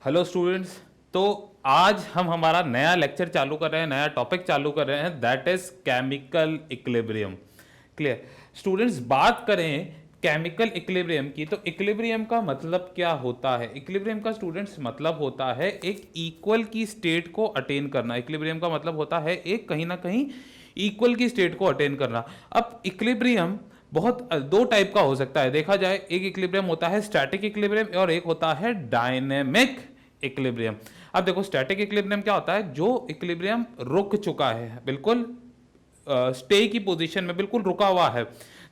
Hello students. तो आज हम हमारा नया लेक्चर चालू कर रहे हैं, नया टॉपिक चालू कर रहे हैं, that is chemical equilibrium. Clear students, बात करें केमिकल इक्विलिब्रियम की, तो इक्विलिब्रियम का मतलब क्या होता है? इक्विलिब्रियम का स्टूडेंट्स मतलब होता है एक इक्वल की स्टेट को अटेन करना। इक्विलिब्रियम का मतलब होता है एक कहीं ना कहीं इक्वल की स्टेट को अटेन करना। अब इक्विलिब्रियम बहुत दो टाइप का हो सकता है, देखा जाए। एक इक्विलिब्रियम होता है स्टैटिक इक्विलिब्रियम और एक होता है डायनेमिक इक्विलिब्रियम। अब देखो, स्टैटिक इक्विलिब्रियम क्या होता है? जो इक्विलिब्रियम रुक चुका है, बिल्कुल स्टे की पोजीशन में बिल्कुल रुका हुआ है,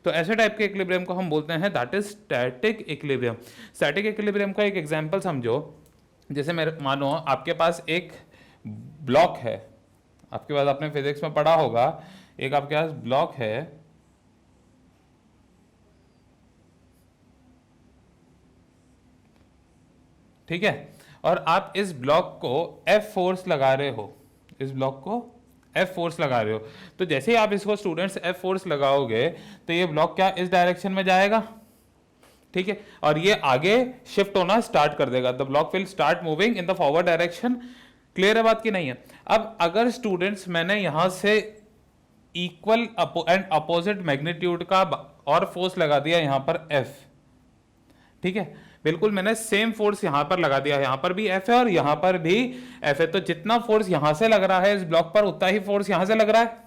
तो ऐसे टाइप के इक्विलिब्रियम को हम बोलते हैं that is static equilibrium. Static equilibrium का एक एग्जांपल समझो। जैसे मेरे मानो आपके पास एक ब्लॉक है, आपके पास आपने फिजिक्स में पढ़ा होगा, एक आपके पास ब्लॉक है, ठीक है, और आप इस ब्लॉक को F फोर्स लगा रहे हो, इस ब्लॉक को F फोर्स लगा रहे हो। तो जैसे ही आप इसको स्टूडेंट्स F फोर्स लगाओगे तो ये ब्लॉक क्या इस डायरेक्शन में जाएगा, ठीक है, और ये आगे शिफ्ट होना स्टार्ट कर देगा। The block will start moving in the forward direction. Clear है बात की नहीं है? अब अगर स्टूडेंट्स मैंने यहां से इक्वल एंड अपोजिट मैग्नीट्यूड का और फोर्स लगा दिया यहां पर F, ठीक है, बिल्कुल मैंने सेम फोर्स यहां पर लगा दिया, यहां पर भी F है और यहां पर भी F है, तो जितना फोर्स यहां से लग रहा है इस ब्लॉक पर उतना ही फोर्स यहां से लग रहा है।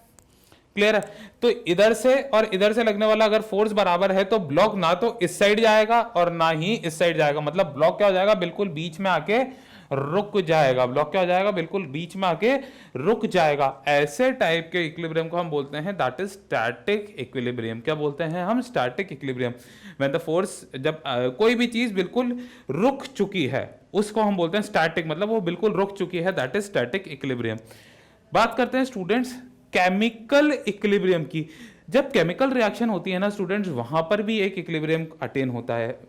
क्लियर है? तो इधर से और इधर से लगने वाला अगर फोर्स बराबर है तो ब्लॉक ना तो इस साइड जाएगा और ना ही इस साइड जाएगा, मतलब ब्लॉक क्या हो जाएगा, बिल्कुल बीच में आके रुक जाएगा। ब्लॉक क्या हो जाएगा, बिल्कुल बीच में आके रुक जाएगा। ऐसे टाइप के इक्विलिब्रियम को हम बोलते हैं दैट इज स्टैटिक इक्विलिब्रियम। क्या बोलते हैं हम? Static equilibrium. When the force, जब कोई भी चीज बिल्कुल रुक चुकी है उसको हम बोलते हैं स्टैटिक, मतलब वो बिल्कुल रुक चुकी है, दैट इज स्टैटिक इक्विलिब्रियम। बात करते हैं स्टूडेंट्स केमिकल इक्विलिब्रियम की। जब केमिकल रिएक्शन होती है ना स्टूडेंट्स, वहां पर भी एक इक्विलिब्रियम अटेन होता है।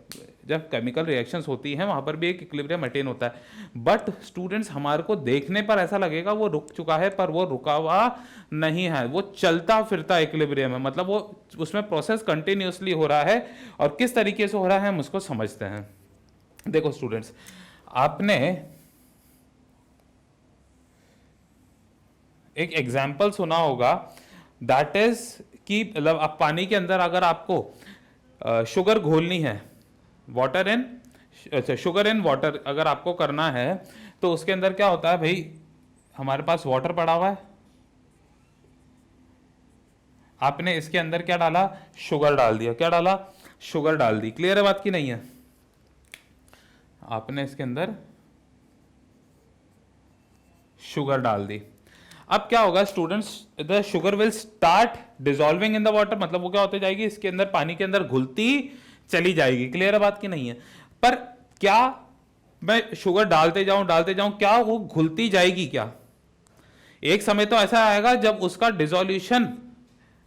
जब केमिकल रिएक्शंस होती हैं वहां पर भी एक इक्विलिब्रियम अटेन होता है। बट स्टूडेंट्स हमारे को देखने पर ऐसा लगेगा वो रुक चुका है, पर वो रुका हुआ नहीं है, वो चलता फिरता इक्विलिब्रियम है, मतलब वो उसमें प्रोसेस कंटिन्यूसली हो रहा है। और किस तरीके से हो रहा है हम उसको समझते हैं। देखो स्टूडेंट्स, आपने एक एग्जाम्पल सुना होगा, दैट इज कि मतलब आप पानी के अंदर अगर आपको शुगर घोलनी है, वाटर इन, अच्छा शुगर इन वाटर अगर आपको करना है, तो उसके अंदर क्या होता है भाई, हमारे पास वाटर पड़ा हुआ है, आपने इसके अंदर क्या डाला, शुगर डाल दिया। क्या डाला? शुगर डाल दी। क्लियर है बात की नहीं है? आपने इसके अंदर शुगर डाल दी। अब क्या होगा students, the sugar will start dissolving in the water, मतलब वो क्या होते जाएगी, इसके अंदर पानी के अंदर घुलती चली जाएगी। क्लियर है बात की नहीं है? पर क्या मैं शुगर डालते जाऊं, क्या वो घुलती जाएगी? क्या एक समय तो ऐसा आएगा जब उसका डिजोल्यूशन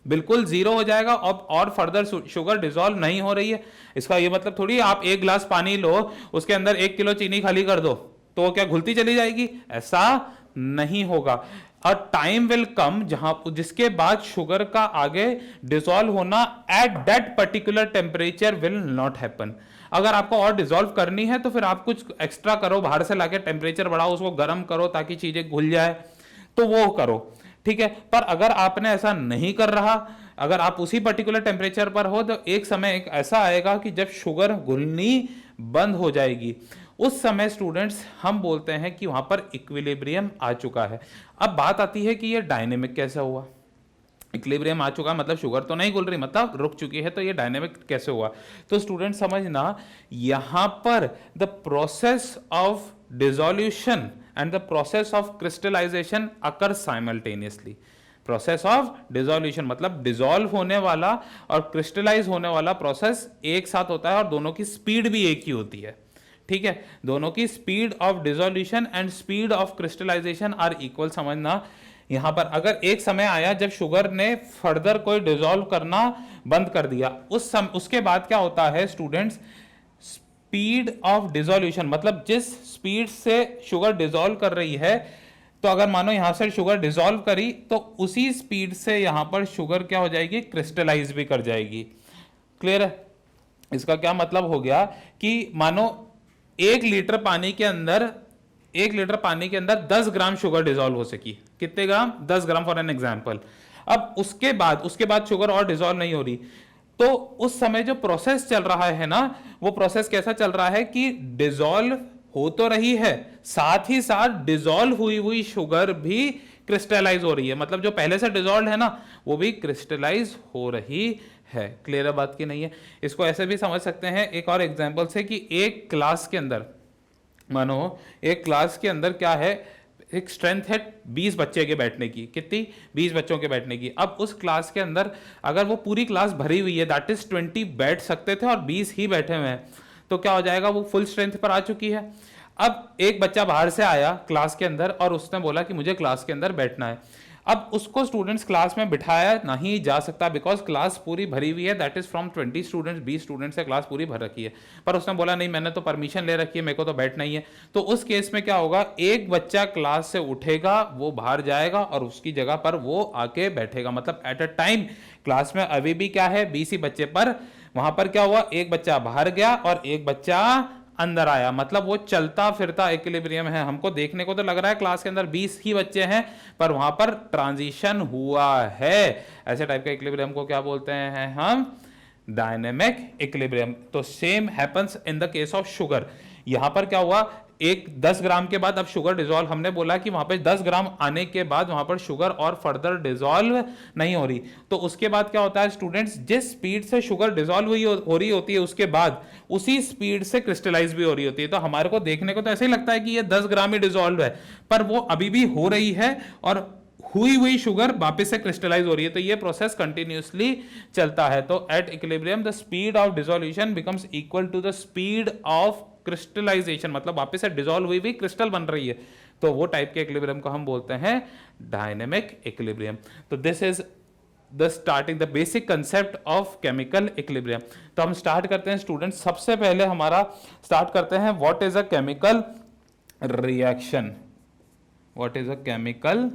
बिल्कुल जीरो हो जाएगा और फर्दर शुगर डिजोल्व नहीं हो रही है। इसका ये मतलब थोड़ी आप एक गिलास पानी लो, उसके अंदर 1 किलो चीनी खाली कर दो, तो वो क्या घुलती चली जाएगी? ऐसा नहीं होगा। और टाइम विल कम जहां जिसके बाद शुगर का आगे डिसॉल्व होना at that particular temperature will not happen. अगर आपको और डिसॉल्व करनी है तो फिर आप कुछ एक्स्ट्रा करो, बाहर से लाके टेम्परेचर बढ़ाओ, उसको गर्म करो ताकि चीजें घुल जाए, तो वो करो, ठीक है। पर अगर आपने ऐसा नहीं कर रहा, अगर आप उसी पर्टिकुलर टेम्परेचर पर हो, तो एक समय एक ऐसा आएगा कि जब शुगर घुलनी बंद हो जाएगी, उस समय स्टूडेंट्स हम बोलते हैं कि वहां पर इक्विलिब्रियम आ चुका है। अब बात आती है कि ये डायनेमिक कैसे हुआ? इक्विलिब्रियम आ चुका मतलब शुगर तो नहीं घुल रही, मतलब रुक चुकी है, तो ये डायनेमिक कैसे हुआ? तो स्टूडेंट समझना, यहां पर the process of dissolution and the process of crystallization occur simultaneously. Process of dissolution मतलब डिसॉल्व होने वाला और क्रिस्टलाइज होने वाला प्रोसेस एक साथ होता है, और दोनों की स्पीड भी एक ही होती है, ठीक है। दोनों की speed of dissolution and speed of crystallization are equal. समझना, यहां पर अगर एक समय आया जब शुगर ने फर्दर कोई डिसॉल्व करना बंद कर दिया, उसके बाद क्या होता है स्टूडेंट्स, स्पीड ऑफ डिसोल्यूशन मतलब जिस स्पीड से शुगर डिसॉल्व कर रही है, तो अगर मानो यहां से शुगर डिसॉल्व करी तो उसी स्पीड से यहां पर शुगर क्या हो जाएगी, क्रिस्टलाइज भी कर जाएगी। क्लियर है? इसका क्या मतलब हो गया कि मानो 1 लीटर पानी के अंदर 10 ग्राम शुगर डिजोल्व हो सकी। कितने ग्राम? 10 ग्राम फॉर एन एग्जाम्पल। अब उसके बाद शुगर और डिजोल्व नहीं हो रही, तो उस समय जो प्रोसेस चल रहा है ना, वो प्रोसेस कैसा चल रहा है कि डिजोल्व हो तो रही है, साथ ही साथ डिजोल्व हुई हुई शुगर भी क्रिस्टलाइज हो रही है। मतलब जो पहले से डिजोल्व है ना, वो भी क्रिस्टलाइज हो रही है। क्लियर है बात की नहीं है? इसको ऐसे भी समझ सकते हैं एक और एग्जांपल से कि एक क्लास के अंदर, मानो एक क्लास के अंदर क्या है, एक स्ट्रेंथ है 20 बच्चे के बैठने की। कितनी? 20 बच्चों के बैठने की। अब उस क्लास के अंदर अगर वो पूरी क्लास भरी हुई है, दैट इज 20 बैठ सकते थे और 20 ही बैठे हुए हैं, तो क्या हो जाएगा, वो फुल स्ट्रेंथ पर आ चुकी है। अब एक बच्चा बाहर से आया क्लास के अंदर और उसने बोला कि मुझे क्लास के अंदर बैठना है। अब उसको स्टूडेंट्स क्लास में बिठाया नहीं जा सकता, बिकॉज क्लास पूरी भरी हुई है, that is from 20 students, 20 students से क्लास पूरी भर रखी है। पर उसने बोला नहीं, मैंने तो परमिशन ले रखी है, मेरे को तो बैठना ही है। तो उस केस में क्या होगा, एक बच्चा क्लास से उठेगा, वो बाहर जाएगा और उसकी जगह पर वो आके बैठेगा। मतलब एट अ टाइम क्लास में अभी भी क्या है, 20 ही बच्चे, पर वहां पर क्या हुआ, एक बच्चा बाहर गया और एक बच्चा अंदर आया। मतलब वो चलता फिरता इक्विलिब्रियम है। हमको देखने को तो लग रहा है क्लास के अंदर 20 ही बच्चे हैं, पर वहां पर ट्रांजिशन हुआ है। ऐसे टाइप के इक्विलिब्रियम को क्या बोलते हैं हम? Dynamic equilibrium. तो same happens in the case of sugar. यहां पर क्या हुआ, एक 10 ग्राम के बाद अब शुगर डिजोल्व, हमने बोला कि वहां पे 10 ग्राम आने के बाद वहां पर शुगर और फर्दर डिजोल्व नहीं हो रही। तो उसके बाद क्या होता है स्टूडेंट्स, जिस स्पीड से शुगर डिजोल्व हो रही होती है, उसके बाद उसी स्पीड से क्रिस्टलाइज भी हो रही होती है। तो हमारे को देखने को तो ऐसे ही लगता है कि ये 10 ग्राम ही डिजोल्व है, पर वो अभी भी हो रही है और हुई हुई शुगर वापस से क्रिस्टलाइज हो रही है। तो ये प्रोसेस कंटिन्यूअसली चलता है। तो at equilibrium the speed of dissolution becomes equal to the speed of crystallization. मतलब वापस से डिसॉल्व हुई भी क्रिस्टल बन रही है। तो वो टाइप के इक्विलिब्रियम को हम बोलते हैं डायनेमिक इक्विलिब्रियम। तो this is the starting the basic concept of chemical equilibrium. तो हम स्टार्ट करते हैं स्टूडेंट्स, सबसे पहले हमारा स्टार्ट करते हैं what is a chemical reaction. What is a chemical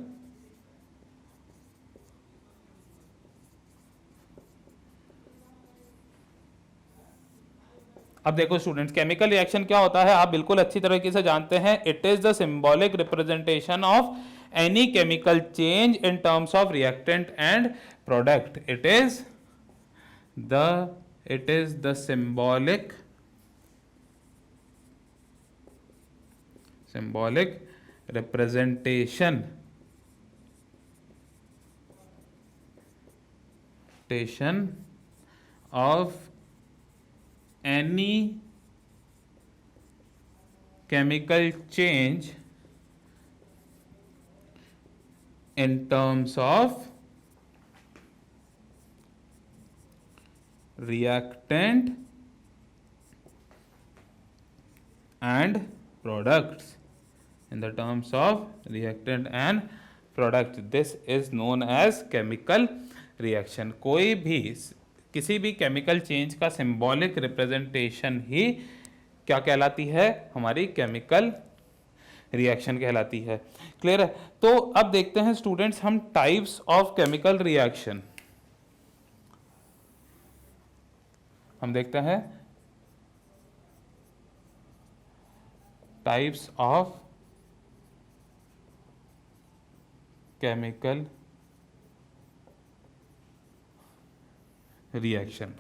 अब देखो स्टूडेंट्स, केमिकल रिएक्शन क्या होता है आप बिल्कुल अच्छी तरीके से जानते हैं। It is the symbolic representation of any chemical change in terms of reactant and product. It is the symbolic representation of any chemical change in terms of reactant and products. In the terms of reactant and product, this is known as chemical reaction. कोई भी किसी भी chemical change का symbolic representation ही क्या कहलाती है, हमारी chemical reaction कहलाती है। क्लियर है? तो अब देखते हैं स्टूडेंट्स हम टाइप्स ऑफ केमिकल रिएक्शन। हम देखते हैं टाइप्स ऑफ केमिकल रिएक्शन।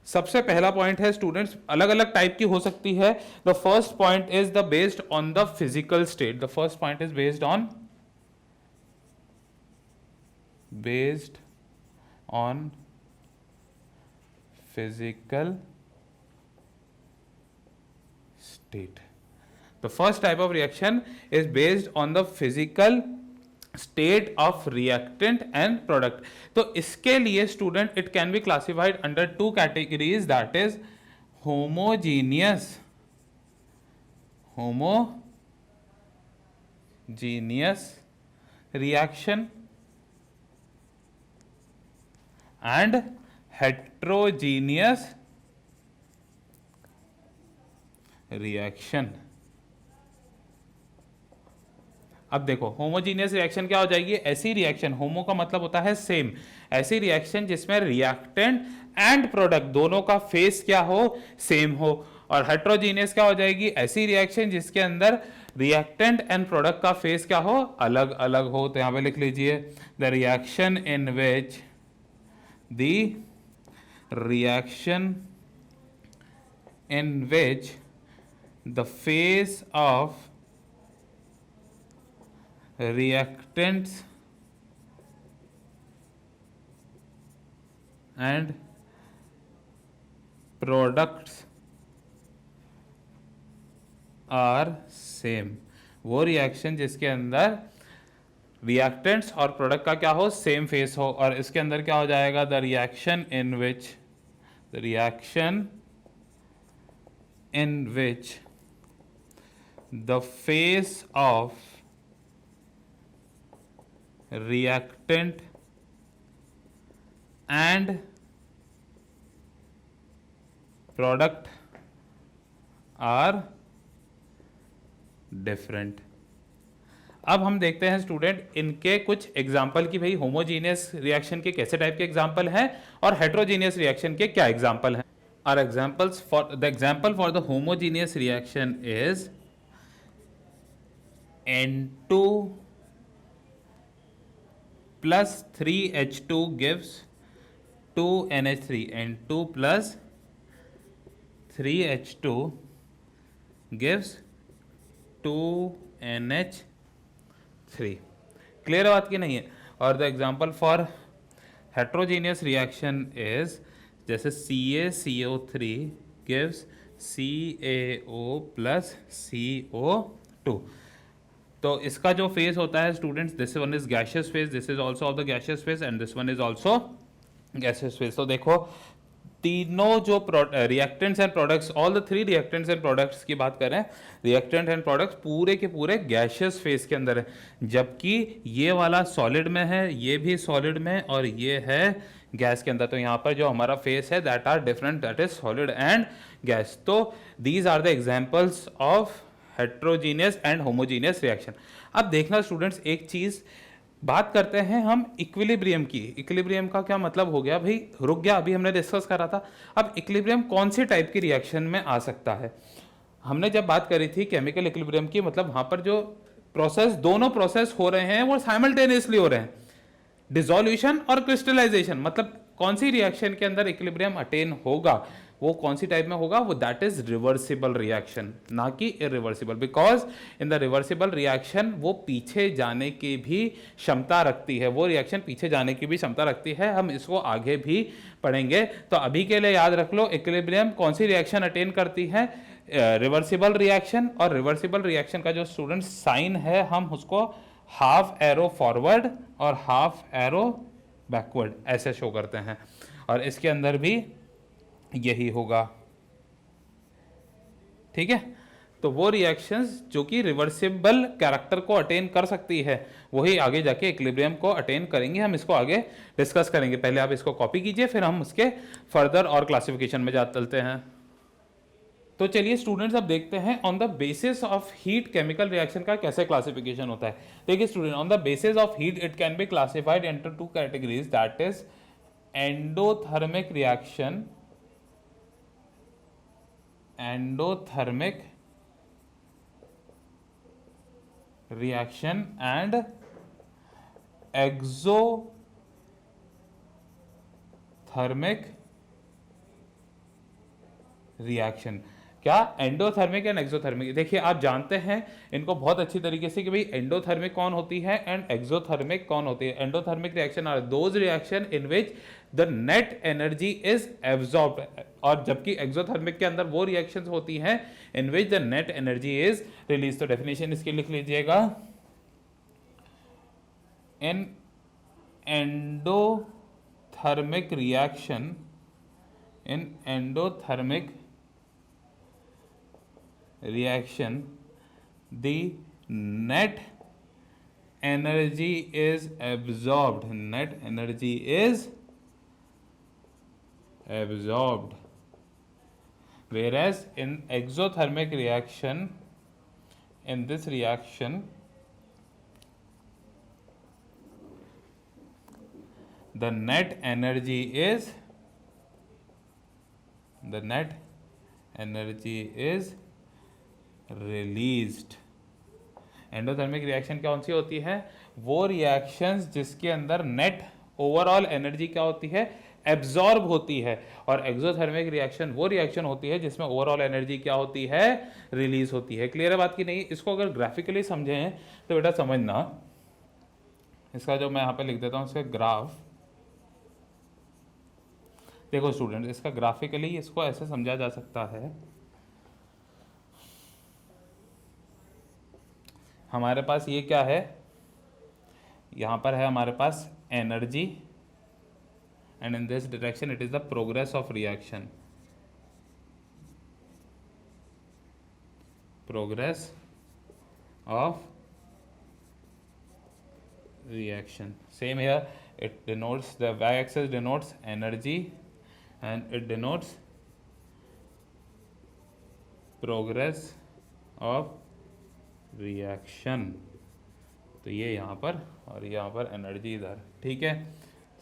सबसे पहला पॉइंट है स्टूडेंट्स, अलग अलग टाइप की हो सकती है। The first point is the based on the physical state. The first point is based on physical state. The first type of reaction is based on the physical state of reactant and product. तो इसके लिए student it can be classified under two categories, that is homogeneous reaction and heterogeneous reaction. अब देखो homogeneous reaction क्या हो जाएगी, ऐसी reaction, होमो का मतलब होता है सेम, ऐसी रिएक्शन जिसमें रिएक्टेंट एंड प्रोडक्ट दोनों का फेस क्या हो, सेम हो। और हेट्रोजीनियस क्या हो जाएगी, ऐसी रिएक्शन जिसके अंदर रिएक्टेंट एंड प्रोडक्ट का फेस क्या हो, अलग अलग हो। तो यहां पे लिख लीजिए the reaction in which the face of reactants and products are same। वो रिएक्शन जिसके अंदर रिएक्टेंट्स और प्रोडक्ट का क्या हो, सेम फेस हो। और इसके अंदर क्या हो जाएगा, the reaction in which the face of reactant and product are different। अब हम देखते हैं स्टूडेंट इनके कुछ एग्जाम्पल की, भाई होमोजीनियस रिएक्शन के कैसे टाइप के एग्जाम्पल हैं और हेट्रोजीनियस रिएक्शन के क्या एग्जाम्पल हैं। Are examples for the homogeneous reaction is N2 plus 3H2 gives 2NH3। N2 plus 3H2 gives 2NH3। Clear बात की नहीं है। और the example for heterogeneous reaction is जैसे CaCO3 gives CaO plus CO2। तो इसका जो फेस होता है students, this one is gaseous face, this is also of the gaseous face and this one is also gaseous face. तो देखो तीनों जो reactants and products, all the three reactants and products की बात करें, रिएक्टेंट एंड प्रोडक्ट्स पूरे के पूरे गैशियस फेस के अंदर है, जबकि ये वाला सॉलिड में है, ये भी सॉलिड में, और ये है गैस के अंदर। तो यहाँ पर जो हमारा फेस है that are different, that is solid and gas. तो these are the examples of heterogeneous and homogeneous reaction. अब देखना स्टूडेंट्स, एक चीज बात करते हैं हम इक्विलिब्रियम की। इक्विलिब्रियम का क्या मतलब हो गया, भाई रुक गया, अभी हमने डिस्कस करा था। अब इक्विलिब्रियम कौन सी टाइप की रिएक्शन में आ सकता है, हमने जब बात करी थी केमिकल इक्विलिब्रियम की, मतलब वहां पर जो प्रोसेस, दोनों प्रोसेस हो रहे हैं वो साइमल्टेनियसली हो रहे हैं, डिसोल्यूशन और क्रिस्टलाइजेशन। मतलब कौन सी रिएक्शन के अंदर इक्विलिब्रियम अटेन होगा, वो कौन सी टाइप में होगा, वो दैट इज रिवर्सिबल रिएक्शन, ना कि irreversible. Because in the reversible reaction वो पीछे जाने की भी क्षमता रखती है, वो रिएक्शन पीछे जाने की भी क्षमता रखती है। हम इसको आगे भी पढ़ेंगे। तो अभी के लिए याद रख लो, इक्विलिब्रियम कौन सी रिएक्शन अटेन करती है, रिवर्सिबल रिएक्शन। और रिवर्सिबल रिएक्शन का जो स्टूडेंट साइन है, हम उसको हाफ एरो फॉरवर्ड और हाफ एरो बैकवर्ड ऐसे शो करते हैं, और इसके अंदर भी यही होगा। ठीक है, तो वो रिएक्शंस जो कि रिवर्सिबल कैरेक्टर को अटेन कर सकती है, वही आगे जाके इक्विलिब्रियम को अटेन करेंगे। हम इसको आगे डिस्कस करेंगे। पहले आप इसको कॉपी कीजिए, फिर हम उसके फर्दर और क्लासिफिकेशन में जा चलते हैं। तो चलिए स्टूडेंट्स, अब देखते हैं on the basis of heat chemical reaction का कैसे क्लासिफिकेशन होता है। देखिए student, on the basis of heat it can be classified into two categories, that is endothermic reaction, endothermic reaction and exothermic reaction. क्या, endothermic and exothermic. देखिए आप जानते हैं इनको बहुत अच्छी तरीके से कि भाई एंडोथर्मिक कौन होती है एंड एक्सोथर्मिक कौन होती है। Endothermic reaction are those reaction in which the net energy is absorbed, और जबकि एक्सोथर्मिक के अंदर वो रिएक्शंस होती हैं in which the net energy is release. तो डेफिनेशन इसकी लिख लीजिएगा, in endothermic reaction, in endothermic reaction the net energy is absorbed, net energy is absorbed, whereas in exothermic reaction, in this reaction the net energy is energy is released. Endothermic reaction क्या सी होती है? वो reactions जिसके अंदर net overall energy क्या होती है? Absorb होती है। और एक्सोथर्मिक रिएक्शन वो रिएक्शन होती है जिसमें ओवरऑल एनर्जी क्या होती है? रिलीज होती है। क्लियर है बात की नहीं? इसको अगर ग्राफिकली समझें तो बेटा समझना, इसका जो मैं यहाँ पे लिख देता हूँ इसका ग्राफ। देखो स्टूडेंट, इसका ग्राफिकली इसको ऐसे समझा जा सकता है, हमारे पास ये क्या है, यहाँ पर है हमारे पास energy, and in this direction it is the progress of reaction, progress of reaction. Same here, it denotes, the y-axis denotes energy and it denotes progress of reaction. तो ये यहाँ पर और यहाँ पर एनर्जी इधर, ठीक है।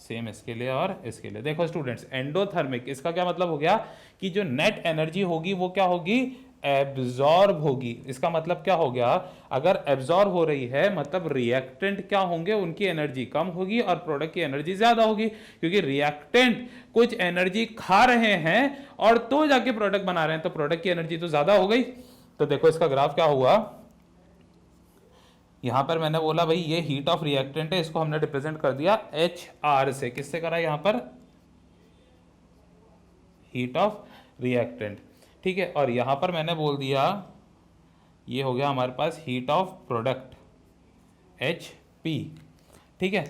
सेम इसके लिए और इसके लिए। देखो स्टूडेंट्स, एंडोथर्मिक इसका क्या मतलब हो गया कि जो नेट एनर्जी होगी वो क्या होगी? एब्जॉर्ब होगी। इसका मतलब क्या हो गया? अगर एब्जॉर्ब हो रही है मतलब रिएक्टेंट क्या होंगे? उनकी एनर्जी कम होगी और प्रोडक्ट की एनर्जी ज्यादा होगी, क्योंकि रिएक्टेंट कुछ एनर्जी खा रहे हैं और तो जाके प्रोडक्ट बना रहे हैं, तो प्रोडक्ट की एनर्जी तो ज्यादा हो गई। तो देखो इसका ग्राफ क्या हुआ, यहां पर मैंने बोला भाई ये हीट ऑफ रिएक्टेंट है, इसको हमने रिप्रेजेंट कर दिया HR से। किससे करा? यहां पर हीट ऑफ रिएक्टेंट, ठीक है। और यहां पर मैंने बोल दिया ये हो गया हमारे पास हीट ऑफ प्रोडक्ट HP, ठीक है।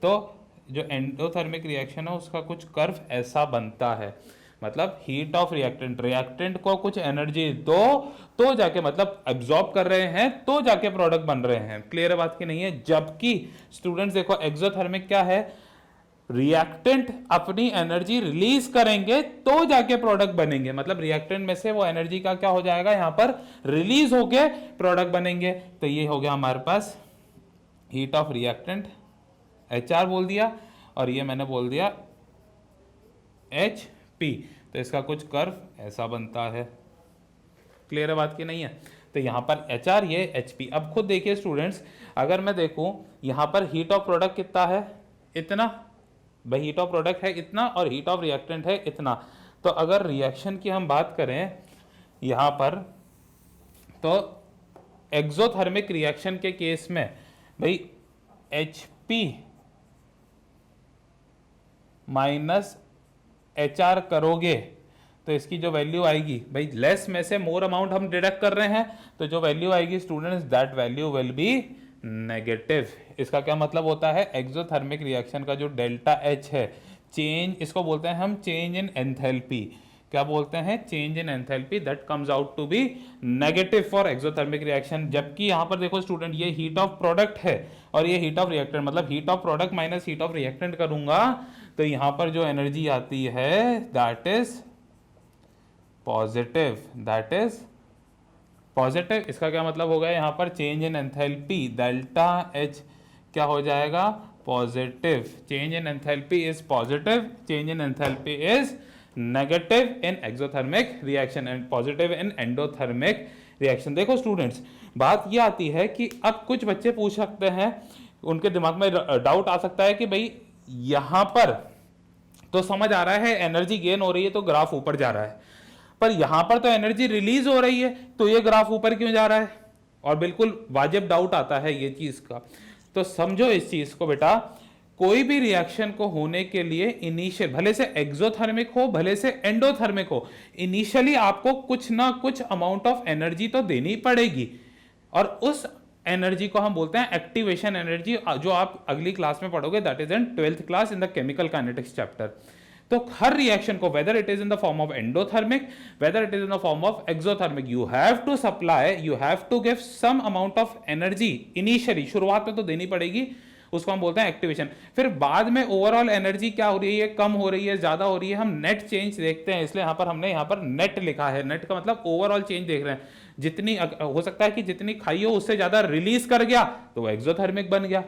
तो जो एंडोथर्मिक रिएक्शन है उसका कुछ कर्व ऐसा बनता है, मतलब हीट ऑफ रिएक्टेंट, रिएक्टेंट को कुछ एनर्जी दो तो जाके, मतलब एब्जॉर्ब कर रहे हैं तो जाके प्रोडक्ट बन रहे हैं। क्लियर है बात की नहीं है? जबकि स्टूडेंट्स देखो एक्सोथर्मिक क्या है? रिएक्टेंट अपनी एनर्जी रिलीज करेंगे तो जाके प्रोडक्ट बनेंगे, मतलब रिएक्टेंट में से वो एनर्जी का क्या हो जाएगा यहां पर? रिलीज होके प्रोडक्ट बनेंगे। तो ये हो गया हमारे पास हीट ऑफ रिएक्टेंट, HR बोल दिया, और ये मैंने बोल दिया HP। तो इसका कुछ कर्व ऐसा बनता है। क्लियर है बात की नहीं है? तो यहां पर HR, ये HP। अब खुद देखिए स्टूडेंट्स, अगर मैं देखूं यहां पर हीट ऑफ प्रोडक्ट कितना है? इतना। भाई हीट ऑफ प्रोडक्ट है इतना और हीट ऑफ रिएक्टेंट है इतना। तो अगर रिएक्शन की हम बात करें यहां पर, तो एक्सोथर्मिक रिएक्शन के केस में भाई HP माइनस HR करोगे तो इसकी जो वैल्यू आएगी, भाई लेस में से मोर अमाउंट हम डिडक्ट कर रहे हैं, तो जो वैल्यू आएगी students, that value will be negative. इसका क्या मतलब होता है? एक्सोथर्मिक रिएक्शन का जो डेल्टा H है, चेंज, इसको बोलते हैं हम चेंज इन एंथैल्पी। क्या बोलते हैं? Change in enthalpy, that comes out to be negative for exothermic reaction. जबकि यहां पर देखो स्टूडेंट, ये हीट ऑफ प्रोडक्ट है और ये हीट ऑफ रिएक्टेंट, मतलब heat of product minus heat of reactant करूंगा तो यहां पर जो एनर्जी आती है that is positive, that is positive. इसका क्या मतलब होगा? यहां पर change in enthalpy delta H क्या हो जाएगा? Positive. Change in enthalpy is positive, change in enthalpy is negative in exothermic reaction and positive in endothermic reaction. देखो स्टूडेंट्स, बात ये आती है कि अब कुछ बच्चे पूछ सकते हैं, उनके दिमाग में डाउट आ सकता है कि भाई यहां पर तो समझ आ रहा है एनर्जी गेन हो रही है तो ग्राफ ऊपर जा रहा है, पर यहां पर तो एनर्जी रिलीज हो रही है तो ये ग्राफ ऊपर क्यों जा रहा है? और बिल्कुल वाजिब डाउट आता है ये चीज का। तो समझो इस चीज को बेटा, कोई भी रिएक्शन को होने के लिए इनिशियल, भले से एक्सोथर्मिक हो भले से एंडोथर्मिक हो, इनिशियली आपको कुछ ना कुछ अमाउंट ऑफ एनर्जी तो देनी पड़ेगी, और उस एनर्जी को हम बोलते हैं एक्टिवेशन एनर्जी, जो आप अगली क्लास में पढ़ोगे, that is in 12th class in the chemical kinetics chapter. तो हर रिएक्शन को, whether it is in the form of endothermic, whether it is in the form of exothermic, you have to supply, you have to give some amount of energy initially, शुरुआत में तो देनी पड़ेगी, उसको हम बोलते हैं एक्टिवेशन। फिर बाद में ओवरऑल एनर्जी क्या हो रही है, कम हो रही है, ज्यादा हो रही है, हम नेट चेंज देखते हैं, इसलिए हमने यहाँ पर नेट लिखा है। नेट का मतलब ओवरऑल चेंज देख रहे हैं, जितनी हो सकता है कि जितनी खाई हो उससे ज्यादा रिलीज कर गया तो वो एक्सोथर्मिक बन गया,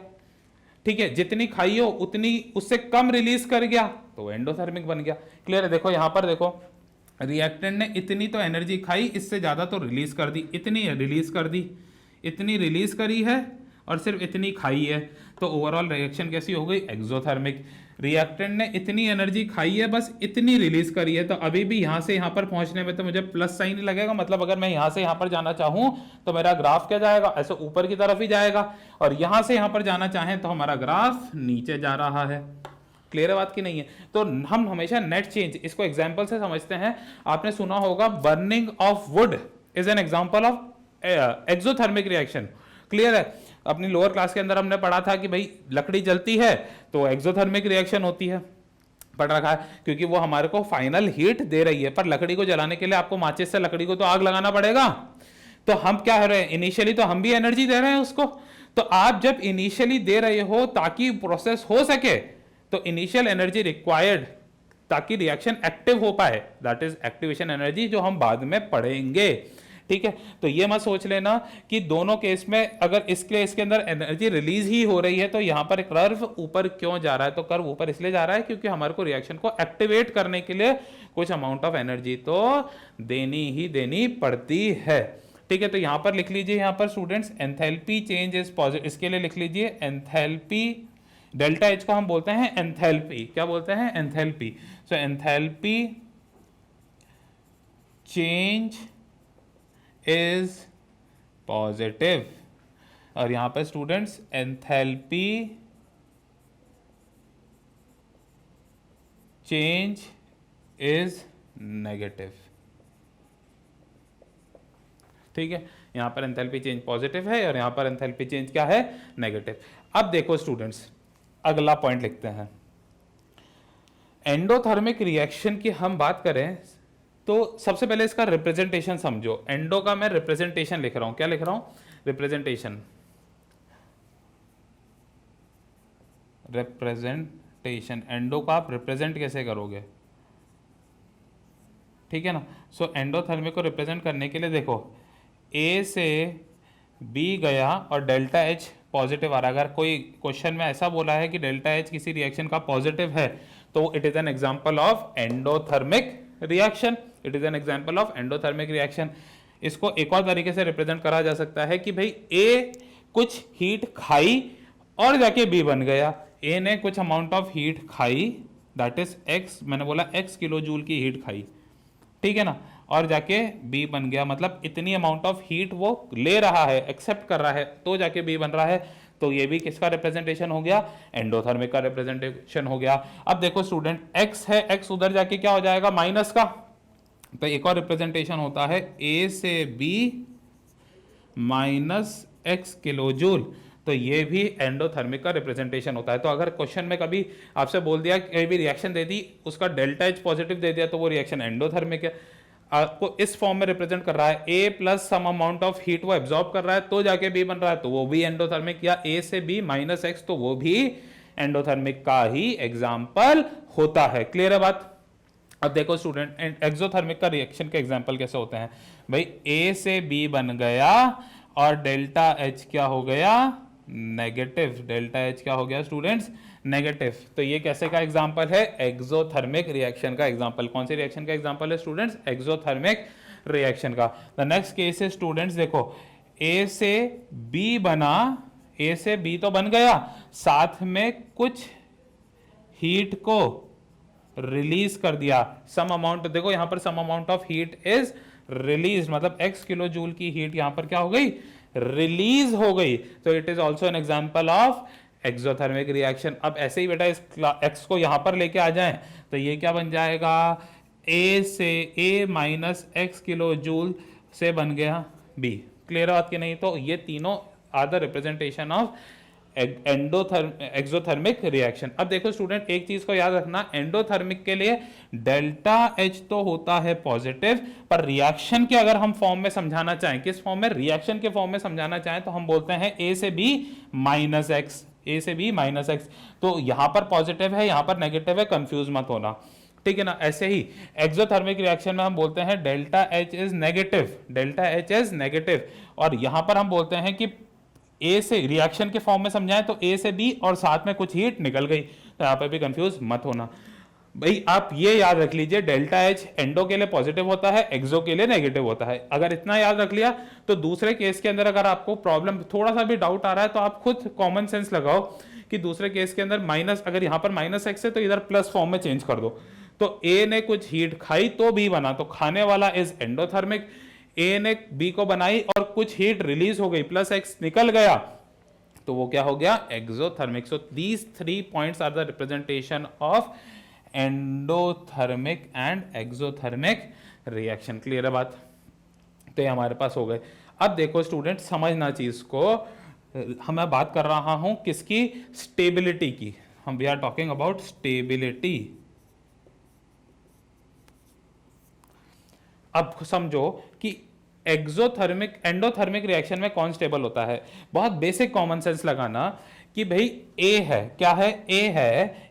ठीक है, जितनी खाई हो उतनी उससे कम रिलीज कर गया तो एंडोथर्मिक बन गया। क्लियर है? देखो यहां पर देखो रिएक्टेंट ने इतनी तो एनर्जी खाई, इससे ज़्यादा तो रिलीज कर दी, इतनी रिलीज कर दी, इतनी रिलीज करी है और सिर्फ इतनी खाई है, तो ओवरऑल रिएक्शन कैसी हो गई? एक्सोथर्मिक। रिएक्टेंट ने इतनी एनर्जी खाई है, बस इतनी रिलीज करी है, तो अभी भी यहाँ से यहाँ पर पहुंचने में तो मुझे प्लस साइन ही लगेगा, मतलब अगर मैं यहाँ से यहाँ पर जाना चाहूँ तो मेरा ग्राफ क्या जाएगा? ऐसे ऊपर की तरफ ही जाएगा, और यहाँ से यहाँ पर जाना चाहें तो हमारा ग्राफ नीचे जा रहा है। क्लियर है बात की नहीं है? तो हम हमेशा नेट चेंज इसको एग्जांपल से समझते हैं। आपने सुना होगा burning of would is an example of exothermic reaction. Clear है? अपनी लोअर क्लास के अंदर हमने पढ़ा था कि भाई लकड़ी जलती है तो एक्सोथर्मिक रिएक्शन होती है, पढ़ रखा है, क्योंकि वो हमारे को फाइनल हीट दे रही है। पर लकड़ी को जलाने के लिए आपको माचिस से लकड़ी को तो आग लगाना पड़ेगा, तो हम क्या कर रहे हैं? इनिशियली तो हम भी एनर्जी दे रहे हैं उसको। तो आप जब इनिशियली दे रहे हो ताकि प्रोसेस हो सके, तो इनिशियल एनर्जी रिक्वायर्ड ताकि रिएक्शन एक्टिव हो पाए, दैट इज एक्टिवेशन एनर्जी, जो हम बाद में पढ़ेंगे। ठीक है? तो ये मत सोच लेना कि दोनों केस में अगर इसके अंदर एनर्जी रिलीज ही हो रही है तो यहां पर कर्व ऊपर क्यों जा रहा है? तो कर्व ऊपर इसलिए जा रहा है क्योंकि हमारे को रिएक्शन को एक्टिवेट करने के लिए कुछ अमाउंट ऑफ एनर्जी तो देनी ही देनी पड़ती है। ठीक है? तो यहां पर लिख लीजिए, यहां पर students enthalpy change is positive, इसके लिए लिख लीजिए एंथैल्पी, डेल्टा एच को हम बोलते हैं एंथैल्पी। क्या बोलते हैं? Enthalpy. So enthalpy change is positive, और यहां पर students enthalpy change is negative. ठीक है? यहां पर एंथैल्पी चेंज पॉजिटिव है और यहां पर एंथैल्पी चेंज क्या है? नेगेटिव। अब देखो स्टूडेंट्स, अगला पॉइंट लिखते हैं। एंडोथर्मिक रिएक्शन की हम बात करें तो सबसे पहले इसका रिप्रेजेंटेशन समझो। एंडो का मैं रिप्रेजेंटेशन लिख रहा हूं, क्या लिख रहा हूं? रिप्रेजेंटेशन। रिप्रेजेंटेशन, एंडो का आप रिप्रेजेंट कैसे करोगे? ठीक है ना? सो एंडोथर्मिक को रिप्रेजेंट करने के लिए देखो, ए से बी गया और डेल्टा एच पॉजिटिव आ रहा है। अगर कोई क्वेश्चन में ऐसा बोला है कि डेल्टा एच किसी रिएक्शन का पॉजिटिव है तो it is an example of endothermic reaction. It is an example of endothermic reaction. इसको एक और तरीके से रिप्रेजेंट करा जा सकता है कि भाई ए कुछ हीट खाई और जाके बी बन गया। ए ने कुछ अमाउंट ऑफ हीट खाई, दैट इज एक्स, मैंने बोला एक्स किलो जूल की हीट खाई, ठीक है ना, और जाके बी बन गया। मतलब इतनी अमाउंट ऑफ हीट वो ले रहा है, एक्सेप्ट कर रहा है, तो जाके बी बन रहा है। तो ये भी किसका रिप्रेजेंटेशन हो गया? एंडोथर्मिक का रिप्रेजेंटेशन हो गया। अब देखो स्टूडेंट, एक्स है, एक्स उधर जाके क्या हो जाएगा? माइनस का। तो एक और रिप्रेजेंटेशन होता है ए से B minus X kilo joule, तो ये भी एंडोथर्मिक का रिप्रेजेंटेशन होता है। तो अगर क्वेश्चन में कभी आपसे बोल दिया, कहीं भी रिएक्शन दे दी, उसका डेल्टा एच पॉजिटिव दे दिया, तो वो रिएक्शन एंडोथर्मिक है। आपको इस फॉर्म में रिप्रेजेंट कर रहा है, A plus some amount of heat वो एब्जॉर्ब कर रहा है तो जाके बी बन रहा है, तो वो भी एंडोथर्मिक। या ए से बी माइनस एक्स, तो वो भी एंडोथर्मिक का ही एग्जाम्पल होता है। क्लियर है बात? अब देखो स्टूडेंट, एक्सोथर्मिक का रिएक्शन के एग्जाम्पल कैसे होते हैं? भाई ए से बी बन गया और डेल्टा एच क्या हो गया? नेगेटिव। डेल्टा एच क्या हो गया स्टूडेंट्स? नेगेटिव। तो ये कैसे का एग्जांपल है? एक्सोथर्मिक रिएक्शन का एग्जांपल। कौन सी रिएक्शन का एग्जांपल है स्टूडेंट्स? एक्सोथर्मिक रिएक्शन का। द नेक्स्ट केस है स्टूडेंट्स, देखो ए से बी बना, ए से बी तो बन गया, साथ में कुछ हीट को रिलीज कर दिया, सम अमाउंट। देखो यहां पर some amount of heat is release, मतलब एक्स किलो जूल की हीट यहां पर क्या हो गई? रिलीज हो गई। तो it is also an example of exothermic reaction. अब ऐसे ही बेटा इस एक्स को यहां पर लेके आ जाएं तो ये क्या बन जाएगा? ए से ए माइनस एक्स किलो जूल से बन गया बी। क्लियर बात की नहीं? तो ये तीनों are the representation of exothermic reaction. अब देखो स्टूडेंट, एक चीज को याद रखना, एंडोथर्मिक के लिए डेल्टा एच तो होता है पॉजिटिव, पर रिएक्शन के अगर हम फॉर्म में समझाना चाहें, किस फॉर्म में? रिएक्शन के फॉर्म में समझाना चाहें तो हम बोलते हैं ए से बी माइनस एक्स, ए से बी माइनस एक्स। तो यहां पर पॉजिटिव है, यहां पर नेगेटिव है, कंफ्यूज मत होना, ठीक है ना। ऐसे ही एक्सोथर्मिक रिएक्शन में हम बोलते हैं delta H is negative, delta H is negative, और यहां पर हम बोलते हैं कि ए से रिएक्शन के फॉर्म में समझाएं तो ए से बी और साथ में कुछ हीट निकल गई, तो यहां पर भी कंफ्यूज मत होना। भाई आप ये याद रख लीजिए, डेल्टा एच एंडो के लिए पॉजिटिव होता है, एक्सो के लिए नेगेटिव होता है। अगर इतना याद रख लिया तो दूसरे केस के अंदर अगर आपको प्रॉब्लम थोड़ा सा भी डाउट आ रहा है तो आप खुद कॉमन सेंस लगाओ कि दूसरे केस के अंदर माइनस, अगर यहां पर माइनस एक्स है तो इधर प्लस फॉर्म में चेंज कर दो। तो ए ने कुछ हीट खाई तो बी बना, तो खाने वाला इज एंडोथर्मिक। ए ने बी को बनाई और कुछ हीट रिलीज हो गई, प्लस एक्स निकल गया, तो वो क्या हो गया, exothermic. So these 3 points are the representation of endothermic and exothermic reaction. Clear है बात? तो ये हमारे पास हो गए। अब देखो स्टूडेंट, समझना चीज को, मैं बात कर रहा हूं किसकी, स्टेबिलिटी की। हम we are talking about stability. अब समझो कि एक्सोथर्मिक एंडोथर्मिक रिएक्शन में कौन स्टेबल होता है। बहुत बेसिक कॉमन सेंस लगाना कि भाई ए है, क्या है, ए है,